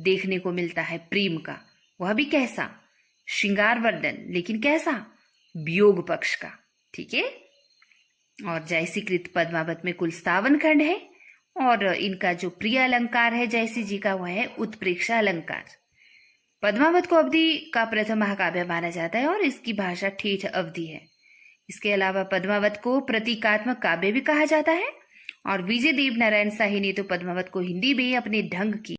देखने को मिलता है प्रेम का। वह भी कैसा? श्रृंगार वर्णन, लेकिन कैसा? वियोग पक्ष का। ठीक है, और जैसीकृत पद्मावत में कुल 57 खंड है, और इनका जो प्रिय अलंकार है जैसी जी का, वह है उत्प्रेक्षा अलंकार। पद्मावत को अवधि का प्रथम महाकाव्य माना जाता है और इसकी भाषा ठेठ अवधि है। इसके अलावा पद्मावत को प्रतीकात्मक काव्य भी कहा जाता है, और विजय देव नारायण शाही ने तो पद्मावत को हिंदी में अपने ढंग की